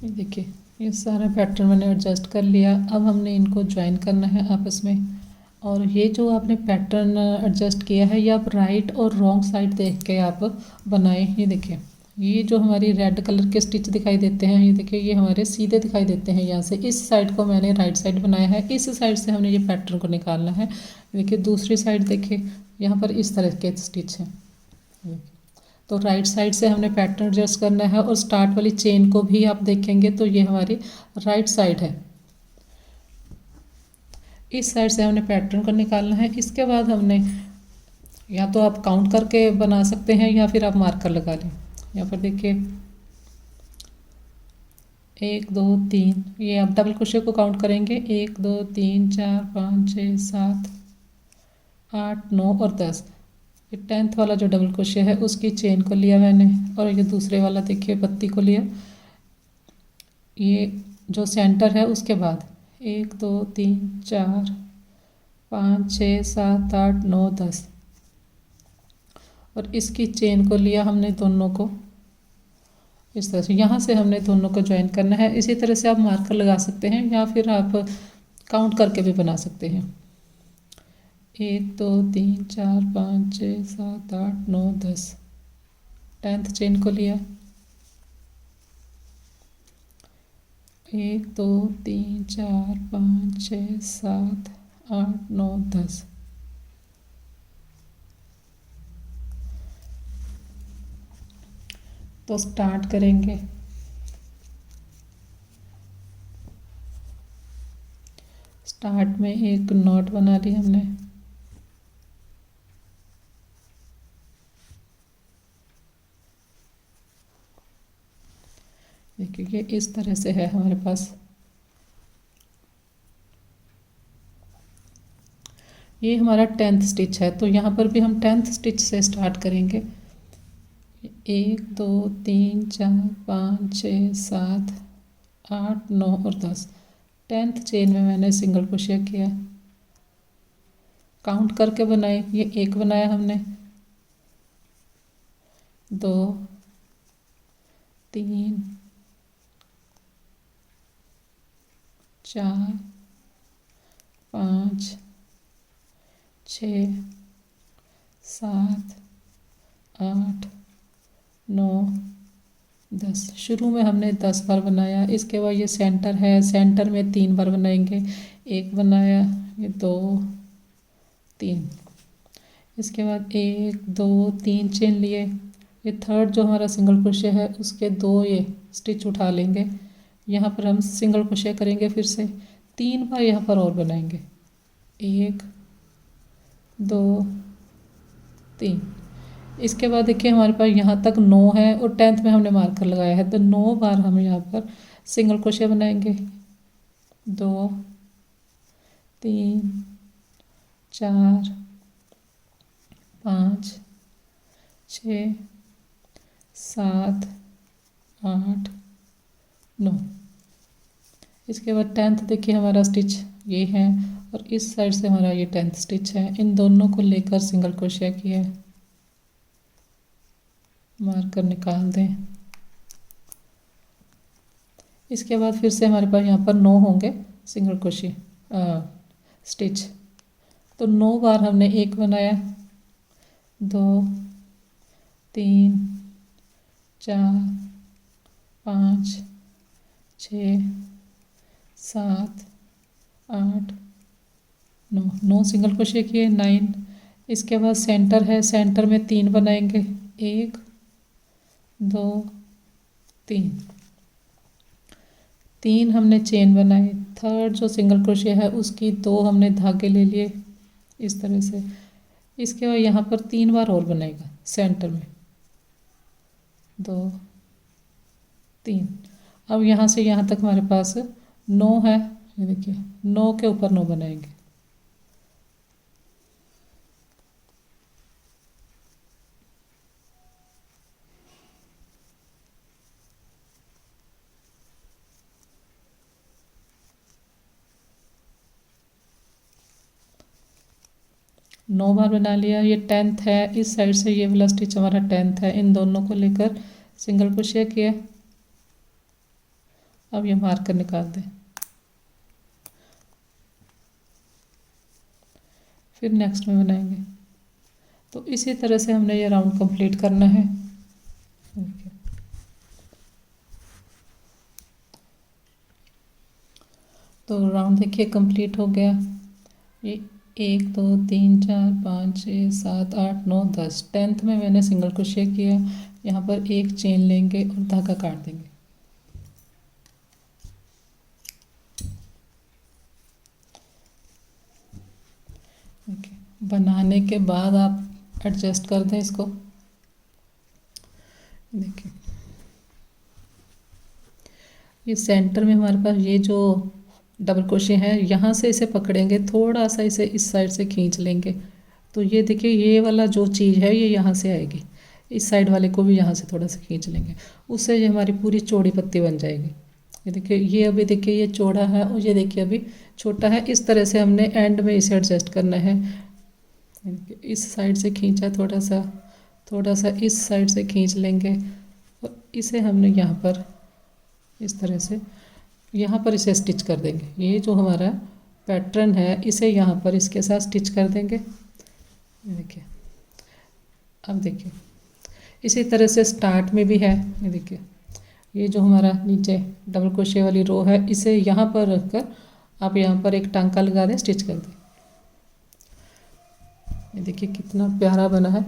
ये देखिए ये सारा पैटर्न मैंने एडजस्ट कर लिया। अब हमने इनको ज्वाइन करना है आपस में। और ये जो आपने पैटर्न एडजस्ट किया है ये आप राइट और रॉन्ग साइड देख के आप बनाएं। ये देखिए ये जो हमारी रेड कलर के स्टिच दिखाई देते हैं, ये देखिए ये हमारे सीधे दिखाई देते हैं। यहाँ से इस साइड को मैंने राइट साइड बनाया है, इस साइड से हमने ये पैटर्न को निकालना है। देखिए दूसरी साइड देखिए यहाँ पर इस तरह के स्टिच हैं। तो राइट साइड से हमने पैटर्न एडजस्ट करना है और स्टार्ट वाली चेन को भी आप देखेंगे तो ये हमारी राइट साइड है। इस साइड से हमने पैटर्न को निकालना है। इसके बाद हमने या तो आप काउंट करके बना सकते हैं या फिर आप मार्कर लगा लें। यहाँ पर देखिए 1 2 3, ये आप डबल क्रोशे को काउंट करेंगे 1 2 3 4 5 6 7 8 9 और 10। ये 10th वाला जो डबल क्रोशे है उसकी चेन को लिया मैंने और ये दूसरे वाला देखिए पत्ती को लिया। ये जो सेंटर है उसके बाद 1 2 3 4 5 6 7 8 9 10 और इसकी चेन को लिया हमने दोनों को इस तरह से। यहाँ से हमने दोनों को ज्वाइन करना है। इसी तरह से आप मार्कर लगा सकते हैं या फिर आप काउंट करके भी बना सकते हैं। 1 2 3 4 5 6 7 8 9 10 10th चेन को लिया 1 2 3 4 5 6 7 8 9 10। तो स्टार्ट करेंगे। स्टार्ट में एक नॉट बना ली हमने। देखिए ये इस तरह से है हमारे पास। ये हमारा 10th स्टिच है तो यहाँ पर भी हम 10th स्टिच से स्टार्ट करेंगे। 1 2 3 4 5 6 7 8 9 और 10। 10th चेन में मैंने सिंगल क्रोशिया किया, काउंट करके बनाए। ये 1 बनाया हमने, 2 3 4 5 6 7 8 9 10। शुरू में हमने 10 बार बनाया। इसके बाद ये सेंटर है, सेंटर में 3 बार बनाएंगे। 1 बनाया, ये 2 3। इसके बाद 1 2 3 चेन लिए। ये थर्ड जो हमारा सिंगल क्रोशिया है उसके 2 ये स्टिच उठा लेंगे। यहाँ पर हम सिंगल क्रोशिया करेंगे, फिर से 3 बार यहाँ पर और बनाएंगे। 1 2 3। इसके बाद देखिए हमारे पास यहाँ तक 9 है और 10th में हमने मार्कर लगाया है तो 9 बार हम यहाँ पर सिंगल क्रोशिया बनाएंगे। 2 3 4 5 6 7 8 9। इसके बाद 10th देखिए हमारा स्टिच ये है और इस साइड से हमारा ये 10th स्टिच है। इन दोनों को लेकर सिंगल क्रोशिया किया है। मार्कर निकाल दें। इसके बाद फिर से हमारे पास यहाँ पर 9 होंगे सिंगल क्रोशिया स्टिच। तो 9 बार हमने 1 बनाया, 2 3 4 5 6 7 8 9 9 सिंगल क्रोशिया किए। 9 इसके बाद सेंटर है, सेंटर में 3 बनाएंगे, 1 2 3। 3 हमने चेन बनाए। थर्ड जो सिंगल क्रोशिया है उसकी 2 हमने धागे ले लिए इस तरह से। इसके बाद यहाँ पर 3 बार और बनाएगा सेंटर में, 2 3। अब यहाँ से यहाँ तक हमारे पास 9 है, ये देखिए 9 के ऊपर 9 बनाएंगे। नौ बार बना लिया। ये 10th है, इस साइड से ये वाला स्टिच हमारा 10th है। इन दोनों को लेकर सिंगल क्रोशिया किया। अब ये मार्कर निकाल दें, फिर नेक्स्ट में बनाएंगे। तो इसी तरह से हमने ये राउंड कंप्लीट करना है। तो राउंड देखिए कंप्लीट हो गया। ये 1 2 3 4 5 6 7 8 9 10। 10th में मैंने सिंगल क्रोशिया किया। यहाँ पर एक चेन लेंगे और धागा काट देंगे। देखिए, बनाने के बाद आप एडजस्ट कर दें इसको। देखिए ये सेंटर में हमारे पास ये जो डबल क्रोशिया है, यहाँ से इसे पकड़ेंगे, थोड़ा सा इसे इस साइड से खींच लेंगे। तो ये देखिए ये वाला जो चीज़ है ये यहाँ से आएगी। इस साइड वाले को भी यहाँ से थोड़ा सा खींच लेंगे, उससे ये हमारी पूरी चौड़ी पत्ती बन जाएगी। ये देखिए ये अभी देखिए ये चौड़ा है और ये देखिए अभी छोटा है। इस तरह से हमने एंड में इसे एडजस्ट करना है। इस साइड से खींचा थोड़ा सा इस साइड से खींच लेंगे और इसे हमने यहाँ पर इस तरह से यहाँ पर इसे स्टिच कर देंगे। ये जो हमारा पैटर्न है इसे यहाँ पर इसके साथ स्टिच कर देंगे। ये देखिए, अब देखिए इसी तरह से स्टार्ट में भी है। ये देखिए ये जो हमारा नीचे डबल क्रोशिया वाली रो है इसे यहाँ पर रखकर आप यहाँ पर एक टांका लगा दें, स्टिच कर दें। ये देखिए कितना प्यारा बना है।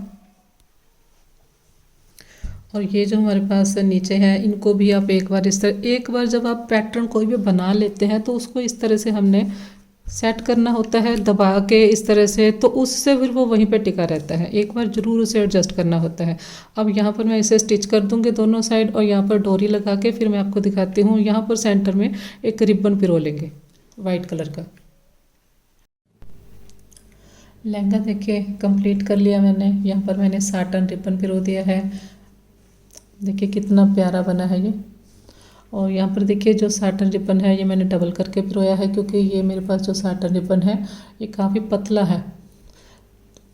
और ये जो हमारे पास नीचे है इनको भी आप एक बार जब आप पैटर्न कोई भी बना लेते हैं तो उसको इस तरह से हमने सेट करना होता है दबा के इस तरह से, तो उससे फिर वो वहीं पे टिका रहता है। एक बार ज़रूर उसे एडजस्ट करना होता है। अब यहाँ पर मैं इसे स्टिच कर दूँगी दोनों साइड और यहाँ पर डोरी लगा के फिर मैं आपको दिखाती हूँ। यहाँ पर सेंटर में एक रिबन पिरो लेंगे वाइट कलर का। लहंगा देखिए कंप्लीट कर लिया मैंने। यहाँ पर मैंने साटन रिबन पिरो दिया है। देखिए कितना प्यारा बना है ये। और यहाँ पर देखिए जो साटन रिबन है ये मैंने डबल करके पिरोया है, क्योंकि ये मेरे पास जो साटन रिबन है ये काफ़ी पतला है,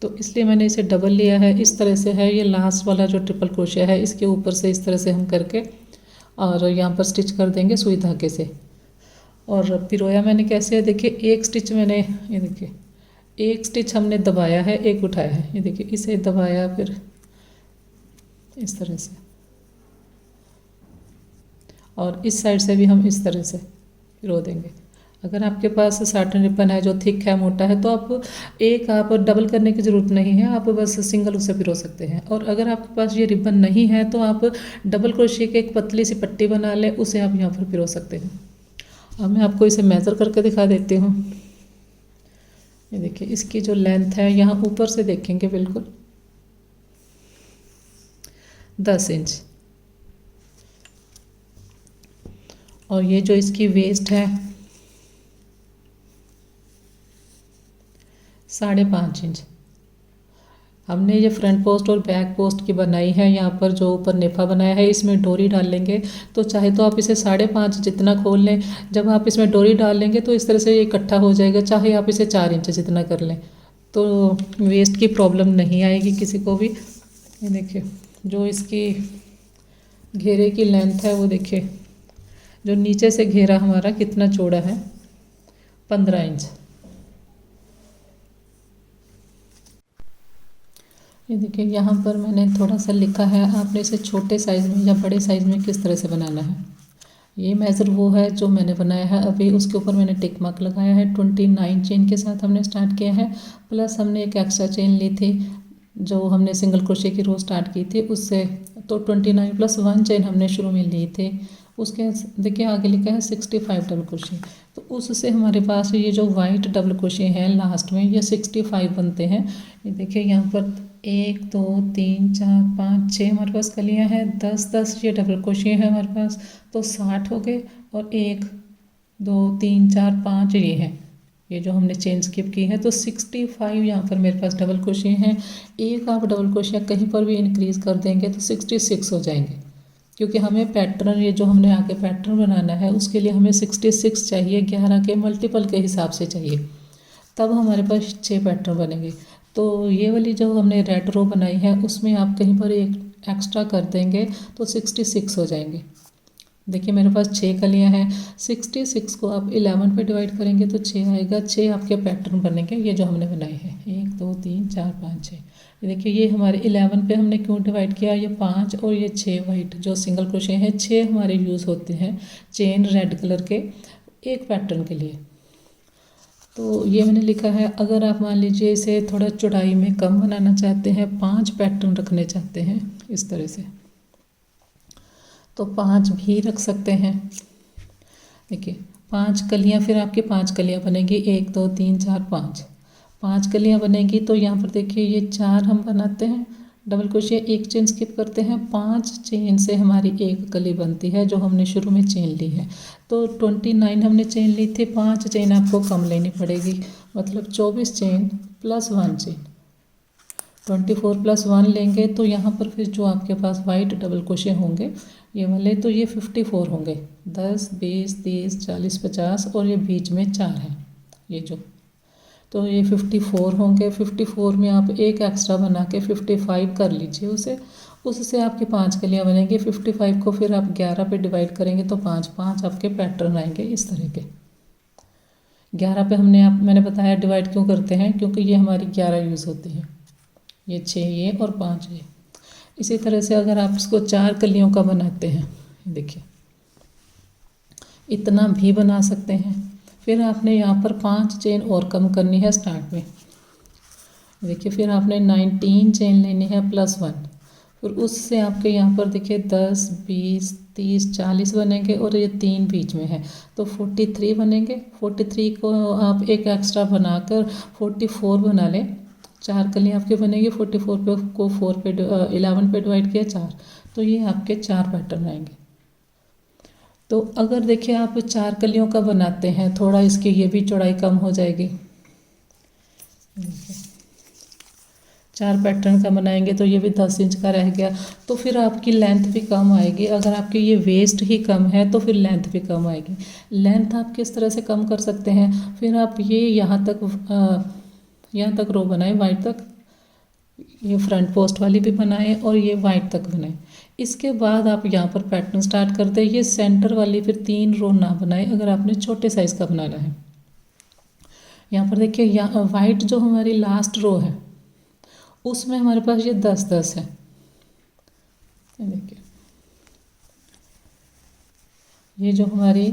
तो इसलिए मैंने इसे डबल लिया है। इस तरह से है ये लास्ट वाला जो ट्रिपल क्रोशिया है, इसके ऊपर से इस तरह से हम करके और यहाँ पर स्टिच कर देंगे सुई धागे से। और पिरोया मैंने कैसे है, देखिए एक स्टिच मैंने, ये देखिए एक स्टिच हमने दबाया है, एक उठाया है। ये देखिए इसे दबाया, फिर इस तरह से, और इस साइड से भी हम इस तरह से पिरो देंगे। अगर आपके पास साटन रिबन है जो थिक है, मोटा है, तो आप डबल करने की ज़रूरत नहीं है, आप बस सिंगल उसे पिरो सकते हैं। और अगर आपके पास ये रिबन नहीं है तो आप डबल क्रोशिया की एक पतली सी पट्टी बना लें, उसे आप यहाँ पर पिरो सकते हैं। अब मैं आपको इसे मेज़र करके दिखा देती हूँ। ये देखिए इसकी जो लेंथ है यहाँ ऊपर से देखेंगे बिल्कुल 10 इंच, और ये जो इसकी वेस्ट है 5.5 इंच। हमने ये फ्रंट पोस्ट और बैक पोस्ट की बनाई है। यहाँ पर जो ऊपर नेफा बनाया है इसमें डोरी डाल लेंगे, तो चाहे तो आप इसे 5.5 जितना खोल लें। जब आप इसमें डोरी डाल लेंगे तो इस तरह से ये इकट्ठा हो जाएगा। चाहे आप इसे 4 इंच जितना कर लें तो वेस्ट की प्रॉब्लम नहीं आएगी किसी को भी। ये देखिए जो इसकी घेरे की लेंथ है वो देखिए, जो नीचे से घेरा हमारा कितना चौड़ा है, 15 इंच। ये देखिए यहाँ पर मैंने थोड़ा सा लिखा है, आपने इसे छोटे साइज़ में या बड़े साइज़ में किस तरह से बनाना है। ये मेज़र वो है जो मैंने बनाया है अभी, उसके ऊपर मैंने टिक मार्क लगाया है। 29 चेन के साथ हमने स्टार्ट किया है, प्लस हमने एक एक्स्ट्रा चेन ली थी जो हमने सिंगल क्रोशे की रो स्टार्ट की थी उससे, तो 29 प्लस 1 चेन हमने शुरू में ली थी। उसके देखिए आगे लिखा है 65 डबल क्रोशे, तो उससे हमारे पास ये जो वाइट डबल क्रोशे हैं लास्ट में ये 65 बनते हैं। ये देखिए यहाँ पर 1 2 3 4 5 6 हमारे पास कलियाँ हैं, 10 ये डबल क्रोशे हैं हमारे पास, तो 60 हो गए। और 1 2 3 4 5 ये है, ये जो हमने चेन स्किप की है, तो 65 यहाँ पर मेरे पास डबल क्रोशे हैं। एक आप डबल क्रोशे कहीं पर भी इंक्रीज़ कर देंगे तो 66 हो जाएंगे, क्योंकि हमें पैटर्न, ये जो हमने आगे पैटर्न बनाना है उसके लिए हमें 66 चाहिए, 11 के मल्टीपल के हिसाब से चाहिए, तब हमारे पास 6 पैटर्न बनेंगे। तो ये वाली जो हमने रेड रो बनाई है उसमें आप कहीं पर एक एक्स्ट्रा कर देंगे तो 66 हो जाएंगे। देखिए मेरे पास 6 कलियाँ हैं, 66 को आप 11 पे डिवाइड करेंगे तो 6 आएगा, 6 आपके पैटर्न बनेंगे ये जो हमने बनाए हैं, 1 2 3 4 5 6। देखिए ये हमारे 11 पे हमने क्यों डिवाइड किया, ये 5 और ये 6 वाइट जो सिंगल क्रोशे हैं 6 हमारे यूज़ होते हैं चेन रेड कलर के एक पैटर्न के लिए। तो ये मैंने लिखा है, अगर आप मान लीजिए इसे थोड़ा चौड़ाई में कम बनाना चाहते हैं, 5 पैटर्न रखने चाहते हैं इस तरह से, तो 5 भी रख सकते हैं। देखिए 5 कलियाँ, फिर आपकी 5 कलियाँ बनेगी, 1 2 3 4 5 कलियाँ बनेगी। तो यहाँ पर देखिए ये 4 हम बनाते हैं डबल क्रोशे, एक चेन स्किप करते हैं, 5 चेन से हमारी एक कली बनती है जो हमने शुरू में चेन ली है। तो 29 हमने चेन ली थी, 5 चेन आपको कम लेनी पड़ेगी, मतलब 24 चेन प्लस 1 चेन, 24 प्लस 1 लेंगे तो यहाँ पर फिर जो आपके पास वाइट डबल क्रोशे होंगे ये वाले, तो ये 54 होंगे, 10 20 30 40 50 और ये बीच में 4 है ये जो, तो ये 54 होंगे। 54 में आप एक एक्स्ट्रा बना के 55 कर लीजिए उसे, उससे आपकी 5 कलियाँ बनेंगी। 55 को फिर आप 11 पे डिवाइड करेंगे तो 5 5 आपके पैटर्न आएंगे इस तरह के। 11 पे मैंने बताया डिवाइड क्यों करते हैं, क्योंकि ये हमारी 11 यूज़ होती है, ये 6 ये और 5 ये। इसी तरह से अगर आप इसको 4 कलियों का बनाते हैं, देखिए इतना भी बना सकते हैं। फिर आपने यहाँ पर 5 चेन और कम करनी है स्टार्ट में, देखिए फिर आपने 19 चेन लेनी है प्लस 1, फिर उससे आपके यहाँ पर देखिए 10 20 30 40 बनेंगे और ये 3 बीच में है तो 43 बनेंगे। 43 को आप एक एक्स्ट्रा बनाकर 44 बना लें, 4 कलियाँ आपके बनेंगी, 44 पे को 11 पे डिवाइड किया 4, तो ये आपके 4 पैटर्न आएंगे। तो अगर देखिए आप 4 कलियों का बनाते हैं, थोड़ा इसकी ये भी चौड़ाई कम हो जाएगी, 4 पैटर्न का बनाएंगे तो ये भी 10 इंच का रह गया, तो फिर आपकी लेंथ भी कम आएगी। अगर आपकी ये वेस्ट ही कम है तो फिर लेंथ भी कम आएगी। लेंथ आप किस तरह से कम कर सकते हैं, फिर आप ये यहाँ तक रो बनाएं, वाइट तक, ये फ्रंट पोस्ट वाली भी बनाएं और ये वाइट तक बनाएं। इसके बाद आप यहाँ पर पैटर्न स्टार्ट कर दें। ये सेंटर वाली फिर 3 रो ना बनाएं अगर आपने छोटे साइज़ का बनाना है। यहाँ पर देखिए यहाँ वाइट जो हमारी लास्ट रो है उसमें हमारे पास ये 10 है, देखिए ये जो हमारी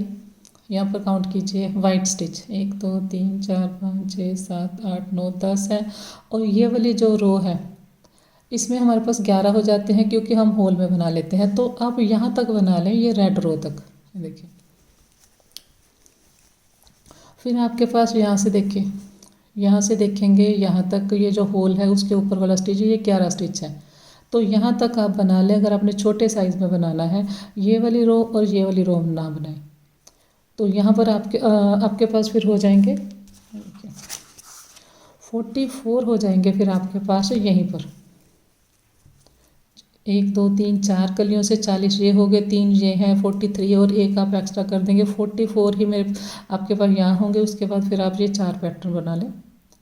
यहाँ पर काउंट कीजिए वाइट स्टिच 1 2 3 4 5 6 7 8 9 10 है, और ये वाली जो रो है इसमें हमारे पास 11 हो जाते हैं क्योंकि हम होल में बना लेते हैं। तो आप यहाँ तक बना लें, ये रेड रो तक, देखिए फिर आपके पास यहाँ से देखिए, यहाँ से देखेंगे यहाँ तक ये जो होल है उसके ऊपर वाला स्टिच ये 11 स्टिच है, तो यहाँ तक आप बना लें। अगर आपने छोटे साइज़ में बनाना है, ये वाली रो और ये वाली रो ना बनाएं, तो यहाँ पर आपके पास फिर हो जाएंगे 44 हो जाएंगे। फिर आपके पास यहीं पर 1 2 3 4 कलियों से 40 ये हो गए, 3 ये हैं 43 और एक आप एक्स्ट्रा कर देंगे 44 ही मेरे आपके पास यहाँ होंगे। उसके बाद फिर आप ये 4 पैटर्न बना लें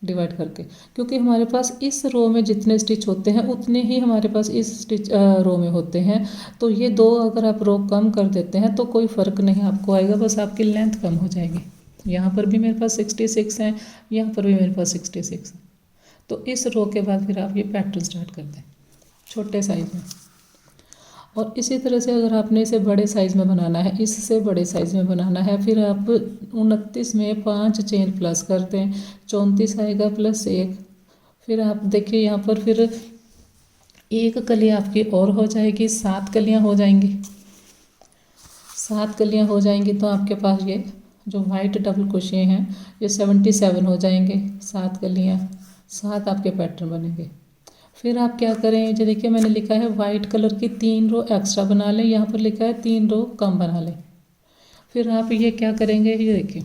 डिवाइड करके, क्योंकि हमारे पास इस रो में जितने स्टिच होते हैं उतने ही हमारे पास इस स्टिच रो में होते हैं। तो ये 2 अगर आप रो कम कर देते हैं तो कोई फ़र्क नहीं आपको आएगा, बस आपकी लेंथ कम हो जाएगी। यहाँ पर भी मेरे पास 66 हैं, यहाँ पर भी मेरे पास 66 है। तो इस रो के बाद फिर आप ये पैटर्न स्टार्ट कर दें छोटे साइज में। और इसी तरह से अगर आपने इसे बड़े साइज़ में बनाना है, इससे बड़े साइज़ में बनाना है, फिर आप 29 में 5 चेन प्लस करते हैं, 34 आएगा प्लस 1। फिर आप देखिए यहाँ पर फिर एक कली आपकी और हो जाएगी, 7 कलियाँ हो जाएंगी। 7 कलियाँ हो जाएंगी तो आपके पास ये जो वाइट डबल क्रोशे हैं ये 77 हो जाएंगे। 7 कलियाँ, 7 आपके पैटर्न बनेंगे। फिर आप क्या करें, ये देखिए मैंने लिखा है वाइट कलर की 3 रो एक्स्ट्रा बना लें, यहाँ पर लिखा है 3 रो कम बना लें। फिर आप ये क्या करेंगे, ये देखिए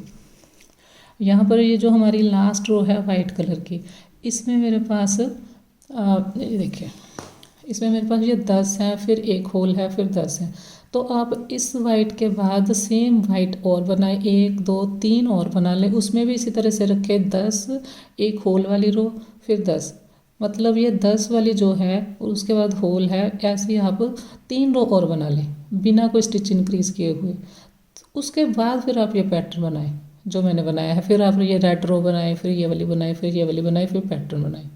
यहाँ पर ये जो हमारी लास्ट रो है वाइट कलर की, इसमें मेरे पास ये देखिए इसमें मेरे पास ये 10 है, फिर एक होल है, फिर 10 है। तो आप इस वाइट के बाद सेम वाइट और बनाए, 1 2 3 और बना लें, उसमें भी इसी तरह से रखे 10, एक होल वाली रो, फिर 10, मतलब ये 10 वाली जो है और उसके बाद होल है, ऐसे ही आप 3 रो और बना लें बिना कोई स्टिच इंक्रीज़ किए हुए। उसके बाद फिर आप ये पैटर्न बनाएं जो मैंने बनाया है। फिर आप ये रेड रो बनाएं, फिर ये वाली बनाएं, फिर ये वाली बनाएं, फिर पैटर्न बनाएं।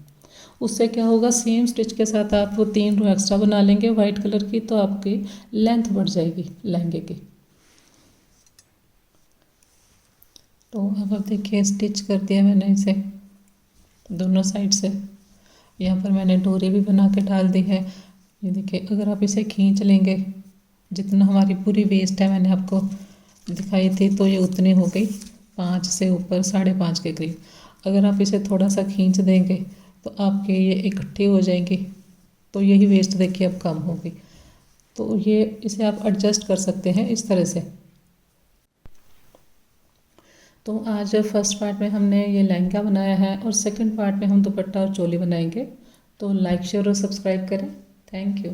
उससे क्या होगा, सेम स्टिच के साथ आप 3 रो एक्स्ट्रा बना लेंगे वाइट कलर की, तो आपकी लेंथ बढ़ जाएगी लहंगे की। तो अब देखिए स्टिच कर दिया मैंने इसे दोनों साइड से। यहाँ पर मैंने डोरी भी बना के डाल दी है। ये देखिए अगर आप इसे खींच लेंगे, जितना हमारी पूरी वेस्ट है मैंने आपको दिखाई थी, तो ये उतनी हो गई 5 से ऊपर 5.5 के करीब। अगर आप इसे थोड़ा सा खींच देंगे तो आपके ये इकट्ठी हो जाएंगी, तो यही वेस्ट देखिए अब कम होगी। तो ये इसे आप एडजस्ट कर सकते हैं इस तरह से। तो आज फर्स्ट पार्ट में हमने ये लहंगा बनाया है और सेकंड पार्ट में हम दुपट्टा और चोली बनाएंगे। तो लाइक शेयर और सब्सक्राइब करें। Thank you.